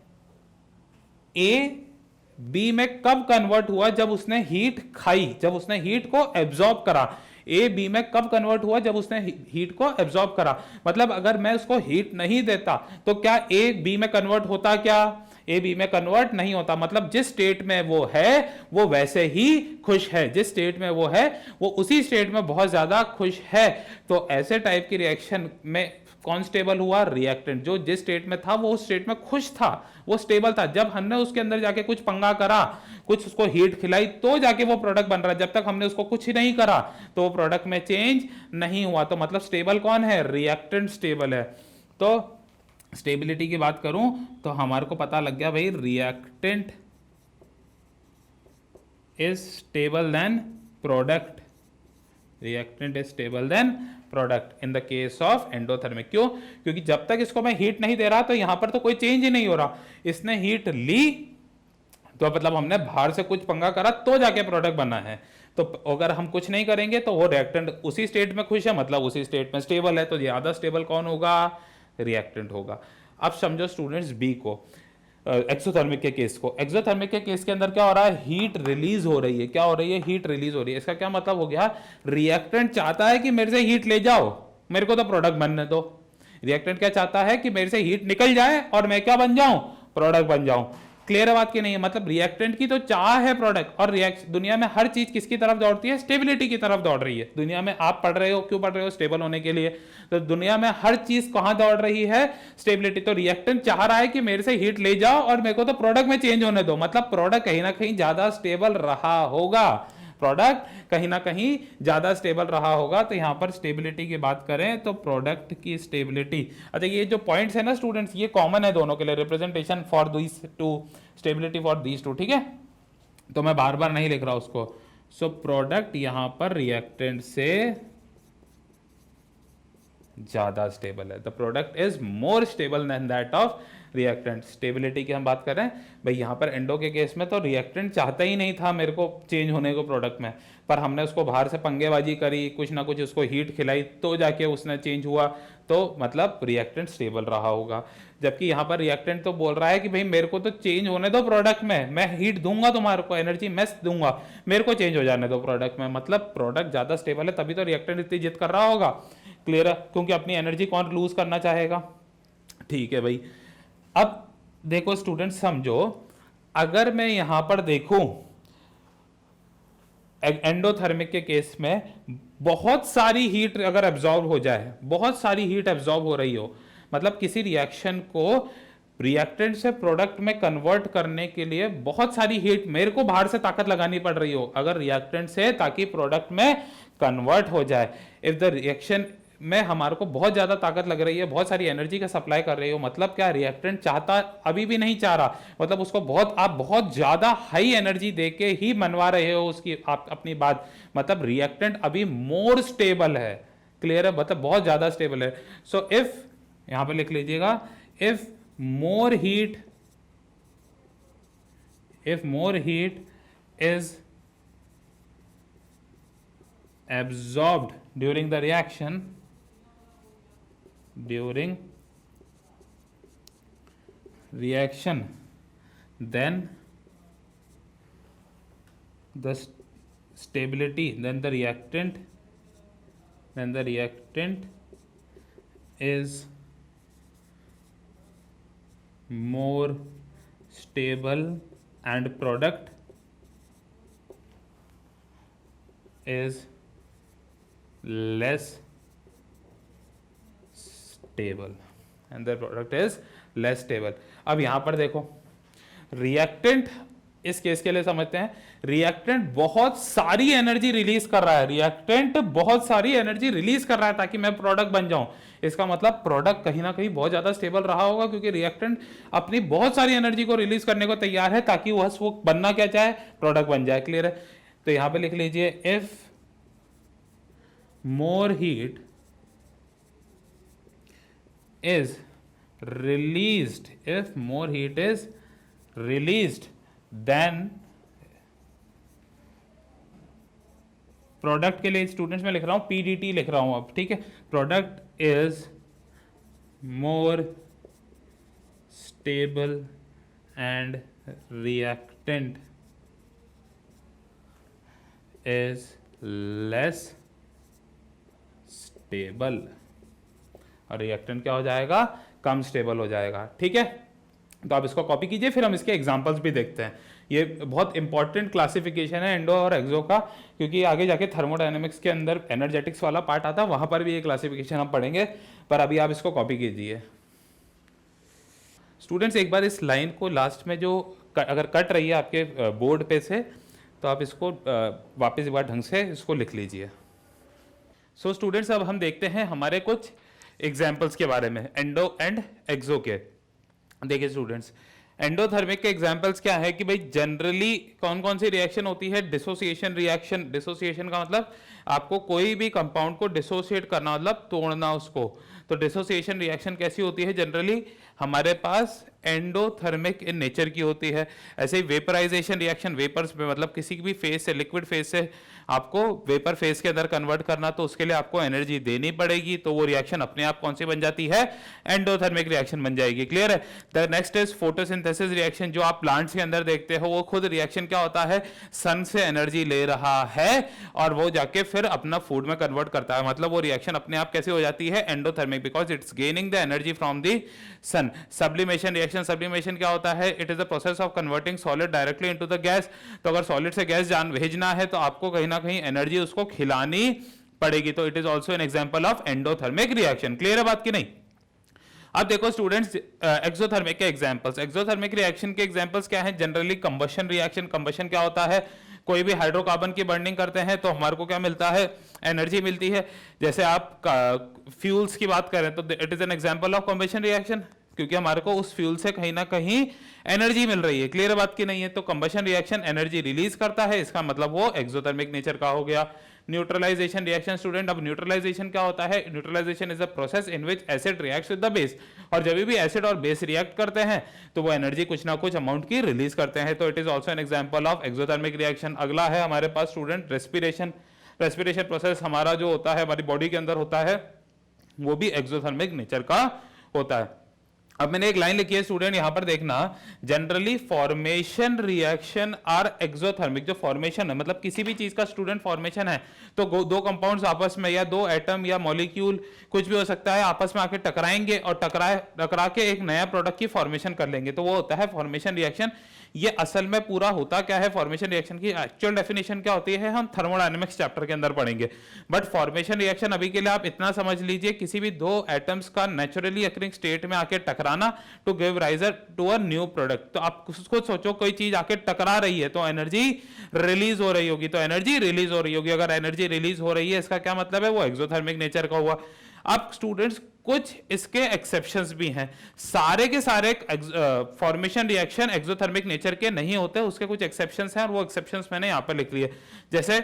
ए बी में कब कन्वर्ट हुआ, जब उसने हीट खाई, जब उसने हीट को एब्जॉर्ब करा। ए बी में कब कन्वर्ट हुआ, जब उसने हीट को एब्जॉर्ब करा। मतलब अगर मैं उसको हीट नहीं देता तो क्या ए बी में कन्वर्ट होता, क्या ए बी में कन्वर्ट नहीं होता। मतलब जिस स्टेट में वो है वो वैसे ही खुश है, जिस स्टेट में वो है वो उसी स्टेट में बहुत ज्यादा खुश है। तो ऐसे टाइप की रिएक्शन में कौन स्टेबल हुआ, रिएक्टेंट। जो जिस स्टेट में था वो उस स्टेट में खुश था, वो स्टेबल था। जब हमने उसके अंदर जाके कुछ पंगा करा, कुछ उसको हीट खिलाई, तो जाके वो प्रोडक्ट बन रहा है। जब तक हमने उसको कुछ ही नहीं करा तो वो प्रोडक्ट में चेंज नहीं हुआ। तो मतलब स्टेबल कौन है, रिएक्टेंट स्टेबल है। तो स्टेबिलिटी की बात करूं तो हमारे को पता लग गया भाई, reactant is stable then product, reactant is stable then product in the case of endothermic. क्यों? क्योंकि जब तक इसको मैं हीट नहीं दे रहा तो यहां पर तो कोई चेंज ही नहीं हो रहा। इसने हीट ली तो मतलब हमने बाहर से कुछ पंगा करा तो जाके प्रोडक्ट बना है। तो अगर हम कुछ नहीं करेंगे तो वो रिएक्टेंट उसी स्टेट में खुश है, मतलब उसी स्टेट में स्टेबल है। तो ज्यादा स्टेबल कौन होगा, रिएक्टेंट होगा। अब समझो स्टूडेंट्स बी को, एक्सोथर्मिक के केस को। एक्सोथर्मिक के केस के अंदर क्या हो रहा है, हीट रिलीज हो रही है। क्या हो रही है, हीट रिलीज हो रही है। इसका क्या मतलब हो गया, रिएक्टेंट चाहता है कि मेरे से हीट ले जाओ, मेरे को तो प्रोडक्ट बनने दो। रिएक्टेंट क्या चाहता है कि मेरे से हीट निकल जाए और मैं क्या बन जाऊं, प्रोडक्ट बन जाऊं। क्लियर है बात की नहीं है? मतलब रिएक्टेंट की तो चाह है प्रोडक्ट, और दुनिया में हर चीज किसकी तरफ दौड़ती है, स्टेबिलिटी की तरफ दौड़ रही है। दुनिया में आप पढ़ रहे हो, क्यों पढ़ रहे हो, स्टेबल होने के लिए। तो दुनिया में हर चीज कहां दौड़ रही है, स्टेबिलिटी। तो रिएक्टेंट चाह रहा है कि मेरे से हीट ले जाओ और मेरे को तो प्रोडक्ट में चेंज होने दो। मतलब प्रोडक्ट कहीं ना कहीं ज्यादा स्टेबल रहा होगा, प्रोडक्ट कहीं ना कहीं ज्यादा स्टेबल रहा होगा। तो यहां पर स्टेबिलिटी की बात करें तो प्रोडक्ट की स्टेबिलिटी, अच्छा ये जो पॉइंट्स है ना स्टूडेंट्स, ये कॉमन है दोनों के लिए, representation for these two, stability for these two. ठीक है, तो मैं बार बार नहीं लिख रहा उसको। सो प्रोडक्ट यहां पर रिएक्टेंट से ज्यादा स्टेबल है। The product is more stable then that of reactant. Stability की हम बात कर रहे हैं भाई, यहां पर एंडो के केस में तो रिएक्टेंट चाहता ही नहीं था मेरे को चेंज होने को प्रोडक्ट में, पर हमने उसको बाहर से पंगेबाजी करी, कुछ ना कुछ उसको हीट खिलाई, तो जाके उसने चेंज हुआ। तो मतलब रिएक्टेंट स्टेबल रहा होगा। जबकि यहां पर रिएक्टेंट तो बोल रहा है कि भाई मेरे को तो चेंज होने दो प्रोडक्ट में, मैं हीट दूंगा तुम्हारे को, एनर्जी मैं दूंगा, मेरे को चेंज हो जाने दो प्रोडक्ट में। मतलब प्रोडक्ट ज्यादा स्टेबल है तभी तो रिएक्टेंट इतनी जिद कर रहा होगा। क्लियर है? क्योंकि अपनी एनर्जी कौन लूज करना चाहेगा। ठीक है भाई। अब देखो स्टूडेंट समझो, अगर मैं यहां पर देखूं एंडोथर्मिक के केस में बहुत सारी हीट अगर एब्जॉर्ब हो जाए, बहुत सारी हीट एब्जॉर्ब हो रही हो, मतलब किसी रिएक्शन को रिएक्टेंट से प्रोडक्ट में कन्वर्ट करने के लिए बहुत सारी हीट मेरे को बाहर से ताकत लगानी पड़ रही हो अगर रिएक्टेंट से, ताकि प्रोडक्ट में कन्वर्ट हो जाए। इफ द रिएक्शन में हमारे को बहुत ज्यादा ताकत लग रही है, बहुत सारी एनर्जी का सप्लाई कर रही हो, मतलब क्या रिएक्टेंट चाहता, अभी भी नहीं चाह रहा, मतलब उसको बहुत, आप बहुत ज्यादा हाई एनर्जी देके ही मनवा रहे हो उसकी आप अपनी बात, मतलब रिएक्टेंट अभी मोर स्टेबल है। क्लियर है? मतलब बहुत ज्यादा स्टेबल है। सो इफ, यहां पर लिख लीजिएगा, if more heat, if more heat is absorbed during the reaction, then the stability, then the reactant is more stable and product is less stable, and the product is less stable. अब यहां पर देखो, reactant इस case के लिए समझते हैं, reactant बहुत सारी एनर्जी रिलीज कर रहा है, रिएक्टेंट बहुत सारी एनर्जी रिलीज कर रहा है ताकि मैं प्रोडक्ट बन जाऊं। इसका मतलब प्रोडक्ट कहीं ना कहीं बहुत ज्यादा स्टेबल रहा होगा, क्योंकि रिएक्टेंट अपनी बहुत सारी एनर्जी को रिलीज करने को तैयार है ताकि वो बनना क्या चाहे, प्रोडक्ट बन जाए। क्लियर है? तो यहां पे लिख लीजिए, if more heat is released, if more heat is released then product के लिए स्टूडेंट्स में लिख रहा हूं पीडीटी लिख रहा हूं अब, ठीक है। Product is more stable and reactant is less stable, और रिएक्टेंट क्या हो जाएगा, कम स्टेबल हो जाएगा। ठीक है, तो आप इसको कॉपी कीजिए, फिर हम इसके एग्जांपल्स भी देखते हैं। ये बहुत इंपॉर्टेंट क्लासिफिकेशन है एंडो और एक्सो का, क्योंकि आगे जाके थर्मोडायनेमिक्स के अंदर एनर्जेटिक्स वाला पार्ट आता है, वहां पर भी ये क्लासिफिकेशन हम पढ़ेंगे, पर अभी आप इसको कॉपी कीजिए। स्टूडेंट्स एक बार इस लाइन को लास्ट में जो अगर कट रही है आपके बोर्ड पे से, तो आप इसको वापस एक बार ढंग से इसको लिख लीजिए। सो स्टूडेंट्स अब हम देखते हैं हमारे कुछ एग्जाम्पल्स के बारे में एंडो एंड एक्सो के। देखिए स्टूडेंट्स, एंडोथर्मिक के एग्जांपल्स क्या है कि भाई जनरली कौन कौन सी रिएक्शन होती है, डिसोसिएशन रिएक्शन। डिसोसिएशन का मतलब आपको कोई भी कंपाउंड को डिसोसिएट करना, मतलब तोड़ना उसको। तो डिसोसिएशन रिएक्शन कैसी होती है, जनरली हमारे पास एंडोथर्मिक इन नेचर की होती है। ऐसे ही वेपराइजेशन रिएक्शन, वेपर्स में मतलब किसी भी फेज से, लिक्विड फेज से आपको वेपर फेज के अंदर कन्वर्ट करना, तो उसके लिए आपको एनर्जी देनी पड़ेगी, तो वो रिएक्शन अपने आप कौन सी बन जाती है, एंडोथर्मिक रिएक्शन बन जाएगी। क्लियर है? The next is photosynthesis reaction, जो आप प्लांट्स के अंदर देखते हो, वो खुद रिएक्शन क्या होता है, सन से एनर्जी ले रहा है और वो जाके फिर अपना फूड में कन्वर्ट करता है, मतलब वो रिएक्शन अपने आप कैसे हो जाती है, endothermic, because it's gaining the energy from the sun. Sublimation reaction, sublimation क्या होता है, it is the process of converting solid directly into the gas. तो अगर सॉलिड से गैस जान भेजना है तो आपको कहीं ना कहीं एनर्जी उसको खिलानी पड़ेगी, तो it is also an example of endothermic reaction. Clear है बात की नहीं? अब देखो स्टूडेंट्स, एक्सोथर्मिक के एग्जांपल्स। एक्सोथर्मिक रिएक्शन के एग्जांपल्स क्या हैं, जनरली कंबशन रिएक्शन। कंबशन क्या होता है, कोई भी हाइड्रोकार्बन की बर्निंग करते हैं तो हमारे को क्या मिलता है, एनर्जी मिलती है। जैसे आप फ्यूल्स की बात करें तो it is an example of combustion reaction, क्योंकि हमारे को उस फ्यूल से कहीं ना कहीं एनर्जी मिल रही है। क्लियर बात की नहीं है? तो कंबशन रिएक्शन एनर्जी रिलीज करता है, इसका मतलब वो एक्सोथर्मिक नेचर का हो गया। न्यूट्रलाइजेशन रिएक्शन स्टूडेंट, अब न्यूट्रलाइजेशन क्या होता है, neutralization is a process in which acid reacts with the base, और जब भी एसिड और बेस रिएक्ट करते हैं तो वो एनर्जी कुछ ना कुछ अमाउंट की रिलीज करते हैं, तो it is also an example of exothermic reaction. अगला है हमारे पास स्टूडेंट रेस्पिरेशन। रेस्पिरेशन प्रोसेस हमारा जो होता है हमारी बॉडी के अंदर होता है, वो भी एक्सोथर्मिक नेचर का होता है। अब मैंने एक लाइन लिखी है स्टूडेंट, यहां पर देखना, generally formation reaction are exothermic. जो फॉर्मेशन है मतलब किसी भी चीज का स्टूडेंट फॉर्मेशन है, तो दो कंपाउंड्स आपस में या दो एटम या मॉलिक्यूल कुछ भी हो सकता है, आपस में आके टकराएंगे और टकरा के एक नया प्रोडक्ट की फॉर्मेशन कर लेंगे, तो वो होता है फॉर्मेशन रिएक्शन। ये असल में पूरा होता क्या है, फॉर्मेशन रिएक्शन की एक्चुअल डेफिनेशन क्या होती है हम थर्मोडायनेमिक्स चैप्टर के अंदर पढ़ेंगे, बट फॉर्मेशन रिएक्शन अभी के लिए आप इतना समझ लीजिए, किसी भी दो एटम्स का नेचुरली अकरिंग स्टेट में आके टकराना to give rise to a new product. तो आप उसको सोचो, कोई चीज आके टकरा रही है तो एनर्जी रिलीज हो रही होगी, तो एनर्जी रिलीज हो रही होगी। अगर एनर्जी रिलीज हो रही है इसका क्या मतलब है, वो एक्सोथर्मिक नेचर का हुआ। अब स्टूडेंट्स कुछ इसके एक्सेप्शंस भी हैं, सारे के सारे फॉर्मेशन रिएक्शन एक्सोथर्मिक नेचर के नहीं होते, उसके कुछ एक्सेप्शंस हैं और वो एक्सेप्शंस मैंने यहां पर लिख लिए। जैसे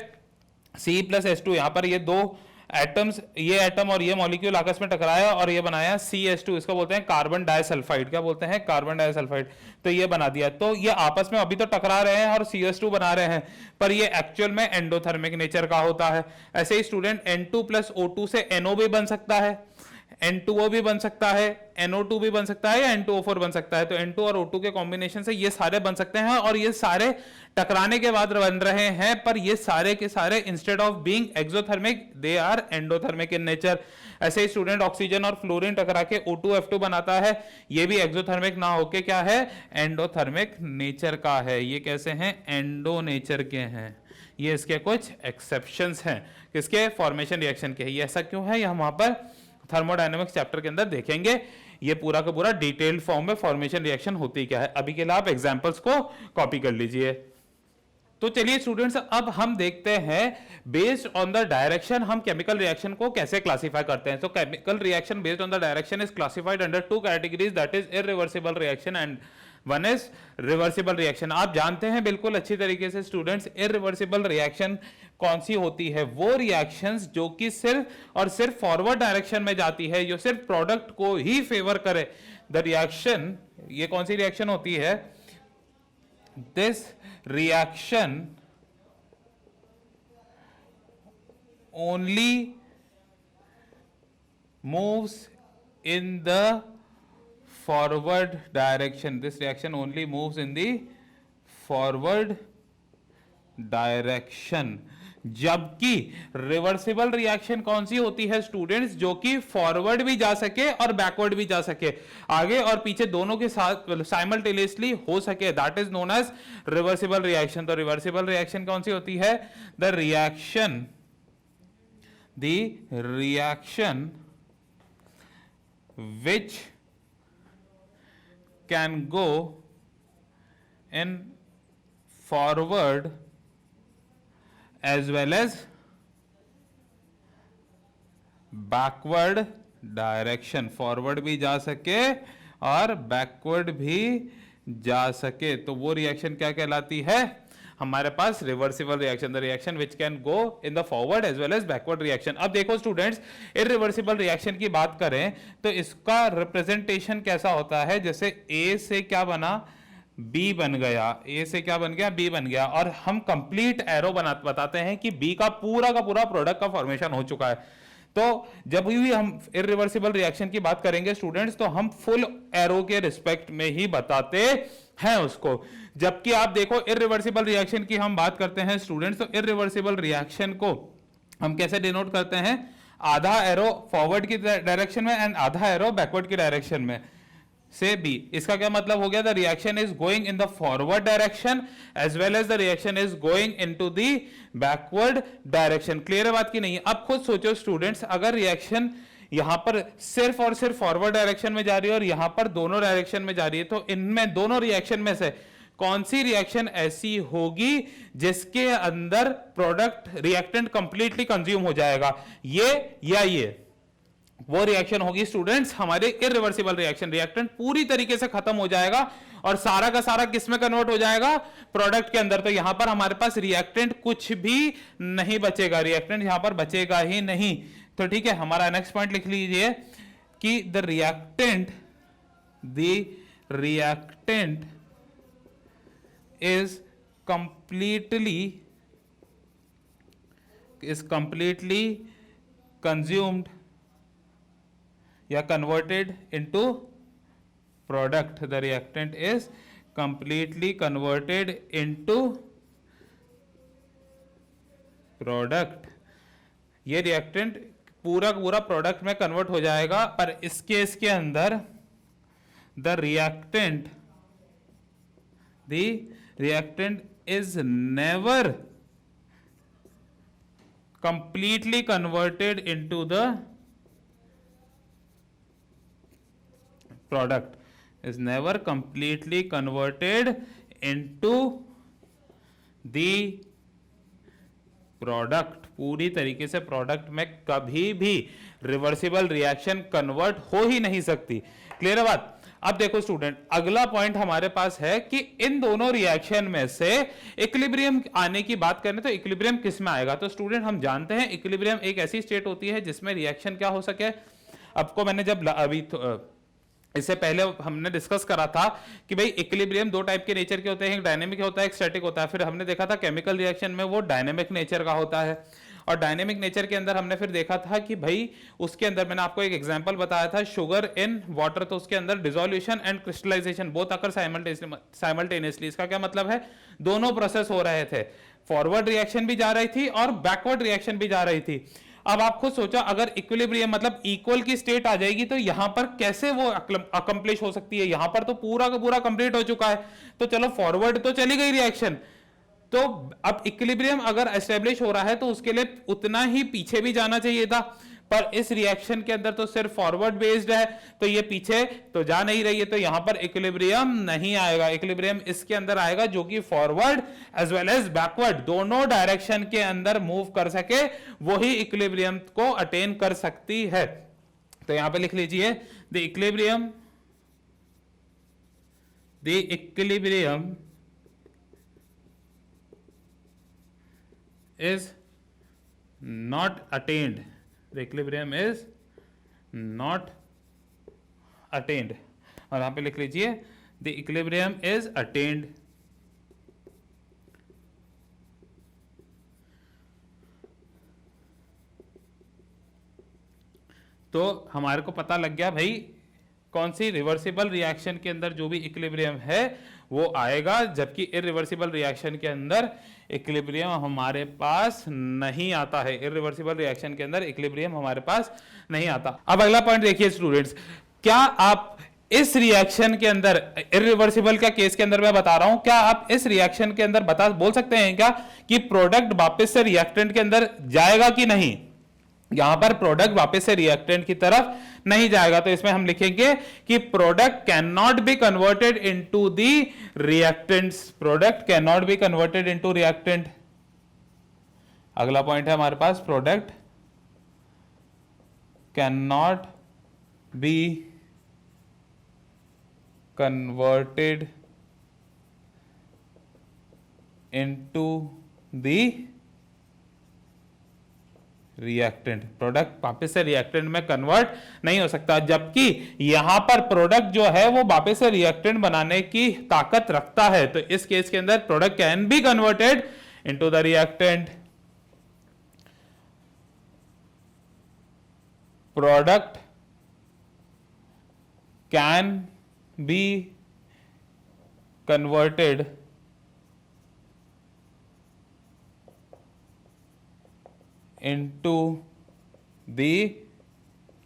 C+H2, यहां पर ये दो एटम्स, ये एटम और ये मॉलिक्यूल आपस में टकराया और ये बनाया CH2, इसको बोलते हैं कार्बन डाइसल्फाइड। क्या बोलते हैं, कार्बन डाइसल्फाइड। तो ये बना दिया, तो ये आपस में अभी तो टकरा रहे हैं और CH2 बना रहे हैं, पर ये एक्चुअल में एंडोथर्मिक नेचर का होता है। ऐसे ही स्टूडेंट N2 + O2 से NO भी बन सकता है, N2O भी बन सकता है, NO2 भी बन सकता है, या N2O4 बन सकता है। तो N2 और O2 के कॉम्बिनेशन से ये सारे बन सकते हैं, और ये सारे टकराने के बाद बन रहे हैं, पर ये सारे के सारे instead of being exothermic they are endothermic in nature. ऐसे ही स्टूडेंट ऑक्सीजन और फ्लोरीन टकरा के O2F2 बनाता है, ये भी एक्सोथर्मिक ना होके क्या है, एंडोथर्मिक नेचर का है। ये कैसे हैं, एंडो नेचर के हैं। ये इसके कुछ एक्सेप्शंस हैं, किसके, फॉर्मेशन रिएक्शन के। ये ऐसा क्यों है, ये हम वहां पर थर्मोडायनेमिक्स चैप्टर के अंदर देखेंगे। ये पूरा का पूरा डिटेल्ड फॉर्म में फॉर्मेशन रिएक्शन होती क्या है। अभी के लिए आप एग्जांपल्स को कॉपी कर लीजिए। तो चलिए स्टूडेंट्स, अब हम देखते हैं बेस्ड ऑन द डायरेक्शन हम केमिकल रिएक्शन को कैसे क्लासिफाई करते हैं। तो chemical reaction based on the direction is classified under two categories, that is irreversible reaction and one is reversible reaction. आप जानते हैं बिल्कुल अच्छी तरीके से स्टूडेंट्स, इरिवर्सिबल रिएक्शन कौन सी होती है, वो रिएक्शंस जो कि सिर्फ और सिर्फ फॉरवर्ड डायरेक्शन में जाती है, जो सिर्फ प्रोडक्ट को ही फेवर करे। द रिएक्शन, ये कौन सी रिएक्शन होती है, this reaction only moves in the forward direction. This reaction only moves in the forward direction. जबकि रिवर्सिबल रिएक्शन कौन सी होती है स्टूडेंट्स, जो कि फॉरवर्ड भी जा सके और बैकवर्ड भी जा सके, आगे और पीछे दोनों के साथ साइमल्टेनियसली हो सके, that is known as reversible reaction. तो रिवर्सिबल रिएक्शन कौन सी होती है, the reaction which can go in forward as well as backward direction, forward भी जा सके और बैकवर्ड भी जा सके। तो वो रिएक्शन क्या कहलाती है हमारे पास, reversible reaction. The reaction which can go in the forward as well as backward reaction. अब देखो स्टूडेंट्स, इरिवर्सिबल रिएक्शन की बात करें तो इसका रिप्रेजेंटेशन कैसा होता है, जैसे ए से क्या बना, बी बन गया, ए से क्या बन गया, बी बन गया, और हम कंप्लीट एरो बताते हैं कि बी का पूरा प्रोडक्ट का फॉर्मेशन हो चुका है। तो जब भी हम इरिवर्सिबल रिएक्शन की बात करेंगे स्टूडेंट्स, तो हम फुल एरो के रिस्पेक्ट में ही बताते हैं उसको। जबकि आप देखो इरिवर्सिबल रिएक्शन की हम बात करते हैं स्टूडेंट्स, तो इरिवर्सिबल रिएक्शन को हम कैसे डिनोट करते हैं, आधा एरो फॉरवर्ड की डायरेक्शन में एंड आधा एरो बैकवर्ड की डायरेक्शन में से बी। इसका क्या मतलब हो गया, the reaction is going in the forward direction as well as the reaction is going into the backward direction. Clear है बात की नहीं है। अब खुद सोचो स्टूडेंट्स, अगर रिएक्शन यहां पर सिर्फ और सिर्फ फॉरवर्ड डायरेक्शन में जा रही है और यहां पर दोनों डायरेक्शन में जा रही है, तो इनमें दोनों रिएक्शन में से कौन सी रिएक्शन ऐसी होगी जिसके अंदर प्रोडक्ट रिएक्टेंट कंप्लीटली कंज्यूम हो जाएगा, ये या ये? वो रिएक्शन होगी स्टूडेंट्स हमारे इरिवर्सिबल रिएक्शन। रिएक्टेंट पूरी तरीके से खत्म हो जाएगा और सारा का सारा किस में कन्वर्ट हो जाएगा, प्रोडक्ट के अंदर। तो यहां पर हमारे पास रिएक्टेंट कुछ भी नहीं बचेगा, रिएक्टेंट यहां पर बचेगा ही नहीं। तो ठीक है, हमारा नेक्स्ट पॉइंट लिख लीजिए कि the reactant is completely consumed या converted into product. The reactant is completely converted into product. ये reactant पूरा प्रोडक्ट में कन्वर्ट हो जाएगा, पर इस केस के अंदर the reactant is never completely converted into the product, is never completely converted into the product. पूरी तरीके से प्रोडक्ट में कभी भी रिवर्सिबल रिएक्शन कन्वर्ट हो ही नहीं सकती। क्लियर है बात? अब देखो स्टूडेंट, अगला पॉइंट हमारे पास है कि इन दोनों रिएक्शन में से इक्विलिब्रियम आने की बात करें तो इक्विलिब्रियम किस में आएगा? तो स्टूडेंट हम जानते हैं इक्विलिब्रियम एक ऐसी स्टेट होती है जिसमें रिएक्शन क्या हो सके। आपको मैंने जब अभी इससे पहले हमने डिस्कस करा था कि भाई इक्विलिब्रियम दो टाइप के नेचर के होते हैं, एक डायनेमिक होता है, एक स्टैटिक होता है। फिर हमने देखा था केमिकल रिएक्शन में वो डायनेमिक नेचर का होता है। और डायनेमिक नेचर के अंदर हमने फिर देखा था कि भाई उसके अंदर मैंने आपको एक एग्जांपल बताया था शुगर इन वाटर, तो उसके अंदर dissolution and crystallization both occur simultaneously. इसका क्या मतलब है, दोनों प्रोसेस हो रहे थे, फॉरवर्ड रिएक्शन भी जा रही थी और बैकवर्ड रिएक्शन भी जा रही थी। अब आप खुद सोचा अगर इक्विलिब्रियम मतलब इक्वल की स्टेट आ जाएगी तो यहां पर कैसे वो अकम्प्लिश हो सकती है, यहां पर तो पूरा का पूरा कंप्लीट हो चुका है, तो चलो फॉरवर्ड तो चली गई रिएक्शन, तो अब इक्विलिब्रियम अगर एस्टेब्लिश हो रहा है तो उसके लिए उतना ही पीछे भी जाना चाहिए था, पर इस रिएक्शन के अंदर तो सिर्फ फॉरवर्ड बेस्ड है, तो ये पीछे तो जा नहीं रही है, तो यहां पर इक्विलिब्रियम नहीं आएगा। इक्विलिब्रियम इसके अंदर आएगा जो कि forward as well as backward दोनों डायरेक्शन के अंदर मूव कर सके, वही इक्विलिब्रियम को अटेन कर सकती है। तो यहां पे लिख लीजिए the equilibrium is not attained, the equilibrium is not attained, और यहां पे लिख लीजिए the equilibrium is attained। तो हमारे को पता लग गया भाई कौन सी रिवर्सिबल रिएक्शन के अंदर जो भी इक्विलिब्रियम है वो आएगा, जबकि इरिवर्सिबल रिएक्शन के अंदर इक्विलिब्रियम हमारे पास नहीं आता है, इरिवर्सिबल रिएक्शन के अंदर इक्विलिब्रियम हमारे पास नहीं आता। अब अगला पॉइंट देखिए स्टूडेंट्स, क्या आप इस रिएक्शन के अंदर, इरिवर्सिबल का केस के अंदर मैं बता रहा हूं, क्या आप इस रिएक्शन के अंदर बोल सकते हैं क्या कि प्रोडक्ट वापस से रिएक्टेंट के अंदर जाएगा कि नहीं? यहां पर प्रोडक्ट वापस से रिएक्टेंट की तरफ नहीं जाएगा, तो इसमें हम लिखेंगे कि product can not be converted into the reactants, product can not be converted into reactant. अगला पॉइंट है हमारे पास product can not be converted into the reactant, product वापस से रिएक्टेंट में कन्वर्ट नहीं हो सकता, जबकि यहां पर प्रोडक्ट जो है वो वापस से रिएक्टेंट बनाने की ताकत रखता है, तो इस केस के अंदर product can be converted into the reactant. Product can be converted into the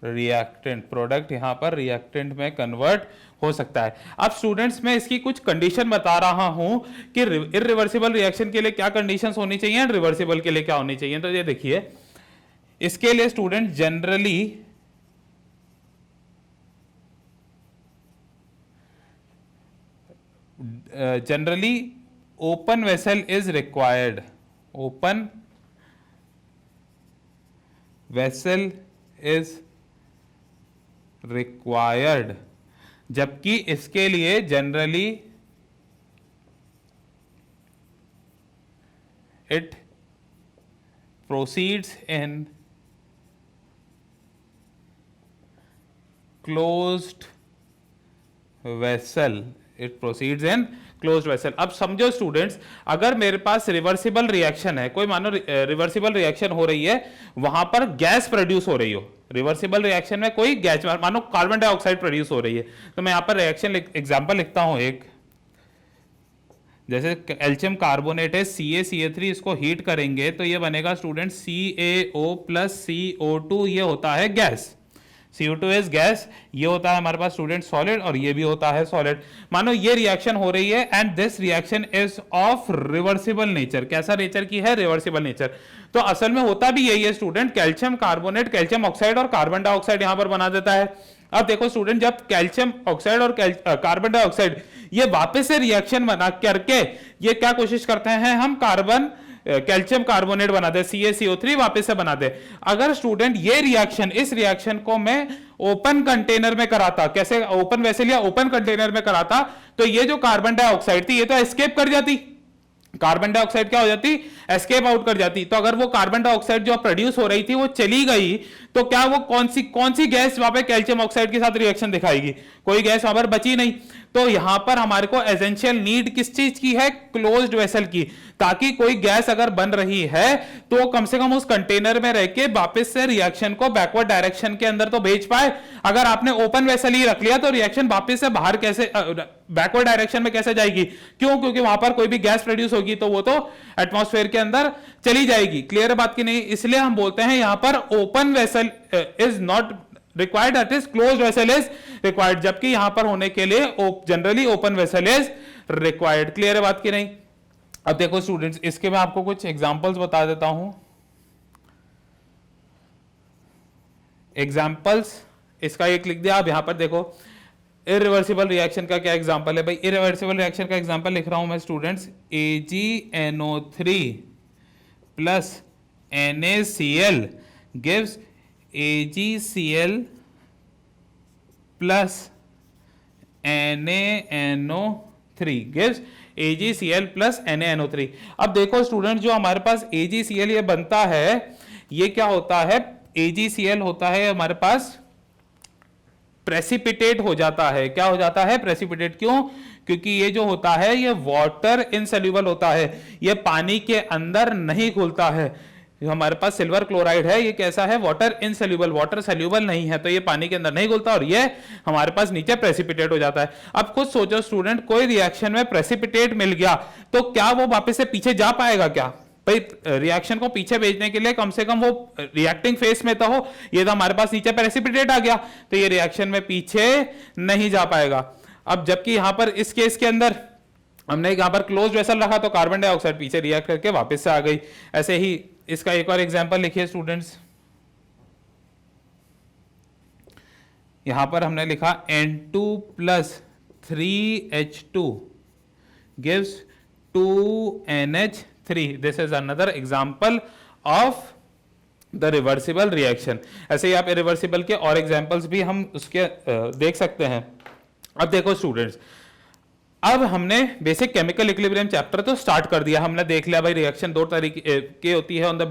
reactant, product यहां पर रिएक्टेंट में कन्वर्ट हो सकता है। अब स्टूडेंट्स मैं इसकी कुछ कंडीशन बता रहा हूं कि इरिवर्सिबल रिएक्शन के लिए क्या कंडीशंस होनी चाहिए और रिवर्सिबल के लिए क्या होनी चाहिए। तो ये देखिए, इसके लिए student generally open vessel is required, open vessel is required, जबकि इसके लिए generally it proceeds in closed vessel, it proceeds in closed vessel. अब समझो स्टूडेंट्स, अगर मेरे पास रिवर्सिबल रिएक्शन है, कोई मानो रिवर्सिबल रिएक्शन हो रही है, वहां पर गैस प्रोड्यूस हो रही हो, रिवर्सिबल रिएक्शन में कोई गैस, मानो कार्बन डाइऑक्साइड प्रोड्यूस हो रही है, तो मैं यहां पर रिएक्शन एग्जांपल लिखता हूं एक, जैसे कैल्शियम कार्बोनेट है CaCO3, इसको हीट करेंगे तो ये बनेगा स्टूडेंट CaO प्लस CO2, ये होता है गैस, CO2 इज गैस, ये होता है हमारे पास स्टूडेंट सॉलिड, और ये भी होता है सॉलिड। मानो ये रिएक्शन हो रही है and this reaction is of reversible nature, कैसा नेचर की है? Reversible nature. तो असल में होता भी यही है student, calcium carbonate calcium oxide और कार्बन डाइऑक्साइड यहां पर बना देता है। अब देखो स्टूडेंट, जब कैल्शियम ऑक्साइड और कार्बन डाइऑक्साइड ये वापस से रिएक्शन बना करके ये क्या कोशिश करते हैं, हम कैल्शियम कार्बोनेट बना दे, CaCO3 वापस से बना दे। अगर स्टूडेंट ये रिएक्शन, इस रिएक्शन को मैं ओपन कंटेनर में कराता, कैसे ओपन वेसल या ओपन कंटेनर में कराता, तो ये जो कार्बन डाइऑक्साइड थी ये तो एस्केप कर जाती, कार्बन डाइऑक्साइड क्या हो जाती, एस्केप आउट कर जाती। तो अगर वो कार्बन डाइऑक्साइड जो प्रोड्यूस हो रही थी वो चली गई, तो क्या वो कौन सी गैस वहां पे कैल्शियम ऑक्साइड के साथ रिएक्शन दिखाएगी, कोई गैस वहां पर बची नहीं। तो यहां पर हमारे को एसेंशियल नीड किस चीज की है, क्लोज्ड वेसल की, ताकि कोई गैस अगर बन रही है तो कम से कम उस कंटेनर में रह के वापस से रिएक्शन को बैकवर्ड डायरेक्शन के अंदर तो भेज पाए। अगर आपने ओपन वेसल ही रख लिया तो रिएक्शन वापस से बाहर कैसे, बैकवर्ड डायरेक्शन में कैसे जाएगी, क्यों, क्योंकि वहां पर कोई भी गैस प्रोड्यूस होगी तो वो तो एटमॉस्फेयर के अंदर चली जाएगी। क्लियर बात की नहीं, इसलिए हम बोलते हैं यहां पर open vessel is not required, that is closed vessel is required, जबकि यहां पर होने के लिए generally open vessel is required. Clear है बात की नहीं। अब देखो स्टूडेंट्स, इसके मैं आपको कुछ एग्जांपल्स बता देता हूं। एग्जांपल्स इसका एक लिख दिया, आप यहां पर देखो इरिवर्सिबल रिएक्शन का क्या एग्जांपल है भाई। इरिवर्सिबल रिएक्शन का एग्जांपल लिख रहा हूं मैं students, AgNO3 plus NaCl gives AgCl plus NaNO3 gives AgCl plus NaNO3। अब देखो स्टूडेंट, जो हमारे पास AgCl ये बनता है, ये क्या होता है, AgCl होता है हमारे पास प्रेसिपिटेट हो जाता है। क्या हो जाता है, प्रेसिपिटेट। क्यों, क्योंकि ये जो होता है ये वाटर इनसोल्यूबल होता है, ये पानी के अंदर नहीं घुलता है। हमारे पास सिल्वर क्लोराइड है, ये कैसा है, वाटर इनसोल्यूबल, वाटर सोल्यूबल नहीं है, तो ये पानी के अंदर नहीं घुलता और ये हमारे पास नीचे प्रेसिपिटेट हो जाता है। अब खुद सोचो स्टूडेंट, कोई रिएक्शन में प्रेसिपिटेट मिल गया तो क्या वो वापस से पीछे जा पाएगा क्या भाई, रिएक्शन को पीछे भेजने के लिए कम से कम वो रिएक्टिंग फेस में तो हो। ये तो हमारे पास नीचे प्रेसिपिटेट आ गया, तो ये रिएक्शन में पीछे नहीं जा पाएगा। अब जबकि यहां पर इस केस के अंदर हमने यहां पर क्लोज वेसल रखा तो कार्बन डाइऑक्साइड पीछे रिएक्ट करके वापस से आ गई। ऐसे ही इसका एक और एग्जांपल लिखिए स्टूडेंट्स, यहां पर हमने लिखा N2 plus 3H2 gives 2NH3। This is another example of the reversible reaction. ऐसे ही आप इरिवर्सिबल के और एग्जांपल्स भी हम उसके देख सकते हैं। अब देखो स्टूडेंट्स, अब हमने बेसिक केमिकल इक्विलिब्रियम चैप्टर तो स्टार्ट कर दिया, हमने देख लिया भाई रिएक्शन दो तरीके की होती है on the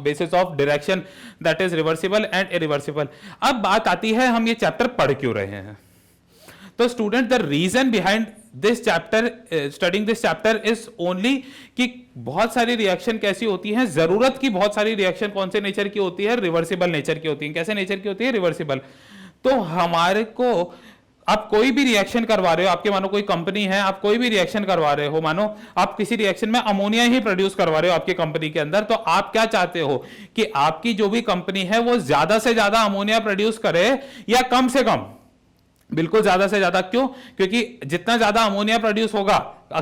basis of direction, that is reversible and irreversible. अब बात आती है हम ये चैप्टर पढ़ क्यों रहे हैं। तो student, the reason behind this chapter, studying this chapter is only कि बहुत सारी रिएक्शन कैसी होती हैं, जरूरत की बहुत सारी रिएक्शन कौन से नेचर की होती है, रिवर्सिबल नेचर की होती है। कैसे नेचर की होती है, रिवर्सिबल। तो हमारे को आप कोई भी रिएक्शन करवा रहे हो, आपके मानो कोई कंपनी है, आप कोई भी रिएक्शन करवा रहे हो, मानो आप किसी रिएक्शन में अमोनिया ही प्रोड्यूस करवा रहे हो आपकी कंपनी के अंदर, तो आप क्या चाहते हो कि आपकी जो भी कंपनी है वो ज्यादा से ज्यादा अमोनिया प्रोड्यूस करे या कम से कम, बिल्कुल ज्यादा से ज्यादा। क्यों, क्योंकि जितना ज्यादा अमोनिया प्रोड्यूस होगा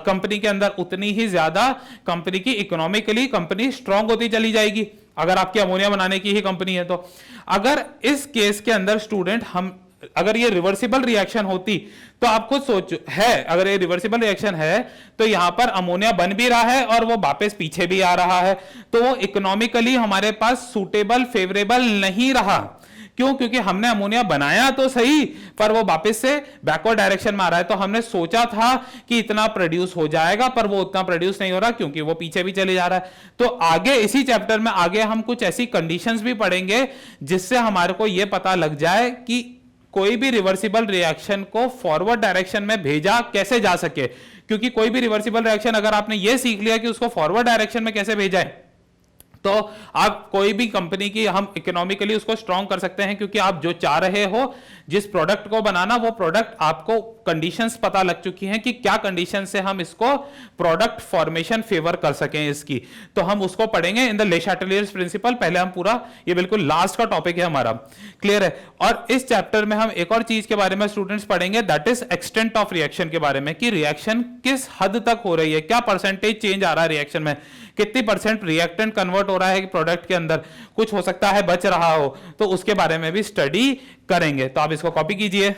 कंपनी के अंदर उतनी ही ज्यादा कंपनी की इकोनॉमिकली कंपनी स्ट्रांग होती चली जाएगी, अगर आपकी अमोनिया बनाने की ही कंपनी है तो। अगर इस केस के अंदर स्टूडेंट हम, अगर ये रिवर्सिबल रिएक्शन होती तो आप खुद सोचो, है अगर ये रिवर्सिबल रिएक्शन है तो यहां पर अमोनिया बन भी रहा है और वो वापस पीछे भी आ रहा है, तो वो इकोनॉमिकली हमारे पास सूटेबल, फेवरेबल नहीं रहा। क्यों, क्योंकि हमने अमोनिया बनाया तो सही पर वो वापस से बैकवर्ड डायरेक्शन में आ रहा है। तो हमने सोचा था कि इतना प्रोड्यूस हो जाएगा पर वो उतना प्रोड्यूस नहीं हो रहा क्योंकि वो पीछे भी चले जा रहा है। तो आगे इसी चैप्टर में आगे हम कुछ ऐसी कंडीशंस भी पढ़ेंगे जिससे हमारे को ये पता लग जाए कि कोई भी रिवर्सिबल रिएक्शन को फॉरवर्ड डायरेक्शन में भेजा कैसे जा सके। क्योंकि कोई भी रिवर्सिबल रिएक्शन अगर आपने ये सीख लिया कि उसको फॉरवर्ड डायरेक्शन में कैसे भेजा है, तो आप कोई भी कंपनी की हम इकोनॉमिकली उसको स्ट्रांग कर सकते हैं। क्योंकि आप जो चाह रहे हो जिस प्रोडक्ट को बनाना, वो प्रोडक्ट आपको कंडीशंस पता लग चुकी हैं कि क्या कंडीशन से हम इसको प्रोडक्ट फॉर्मेशन फेवर कर सकें इसकी, तो हम उसको पढ़ेंगे इन द ले चैटेलियर्स प्रिंसिपल। पहले हम पूरा, ये बिल्कुल लास्ट का टॉपिक है हमारा, क्लियर है। और इस चैप्टर में हम एक और चीज के बारे में स्टूडेंट्स पढ़ेंगे, that is extent of reaction के बारे में, कि रिएक्शन किस हद तक हो रही है, क्या परसेंटेज चेंज आ रहा है रिएक्शन में, कितनी परसेंट रिएक्टेंट कन्वर्ट हो रहा है प्रोडक्ट के अंदर, कुछ हो सकता है बच रहा हो, तो उसके बारे में भी स्टडी करेंगे। तो आप इसको कॉपी कीजिए।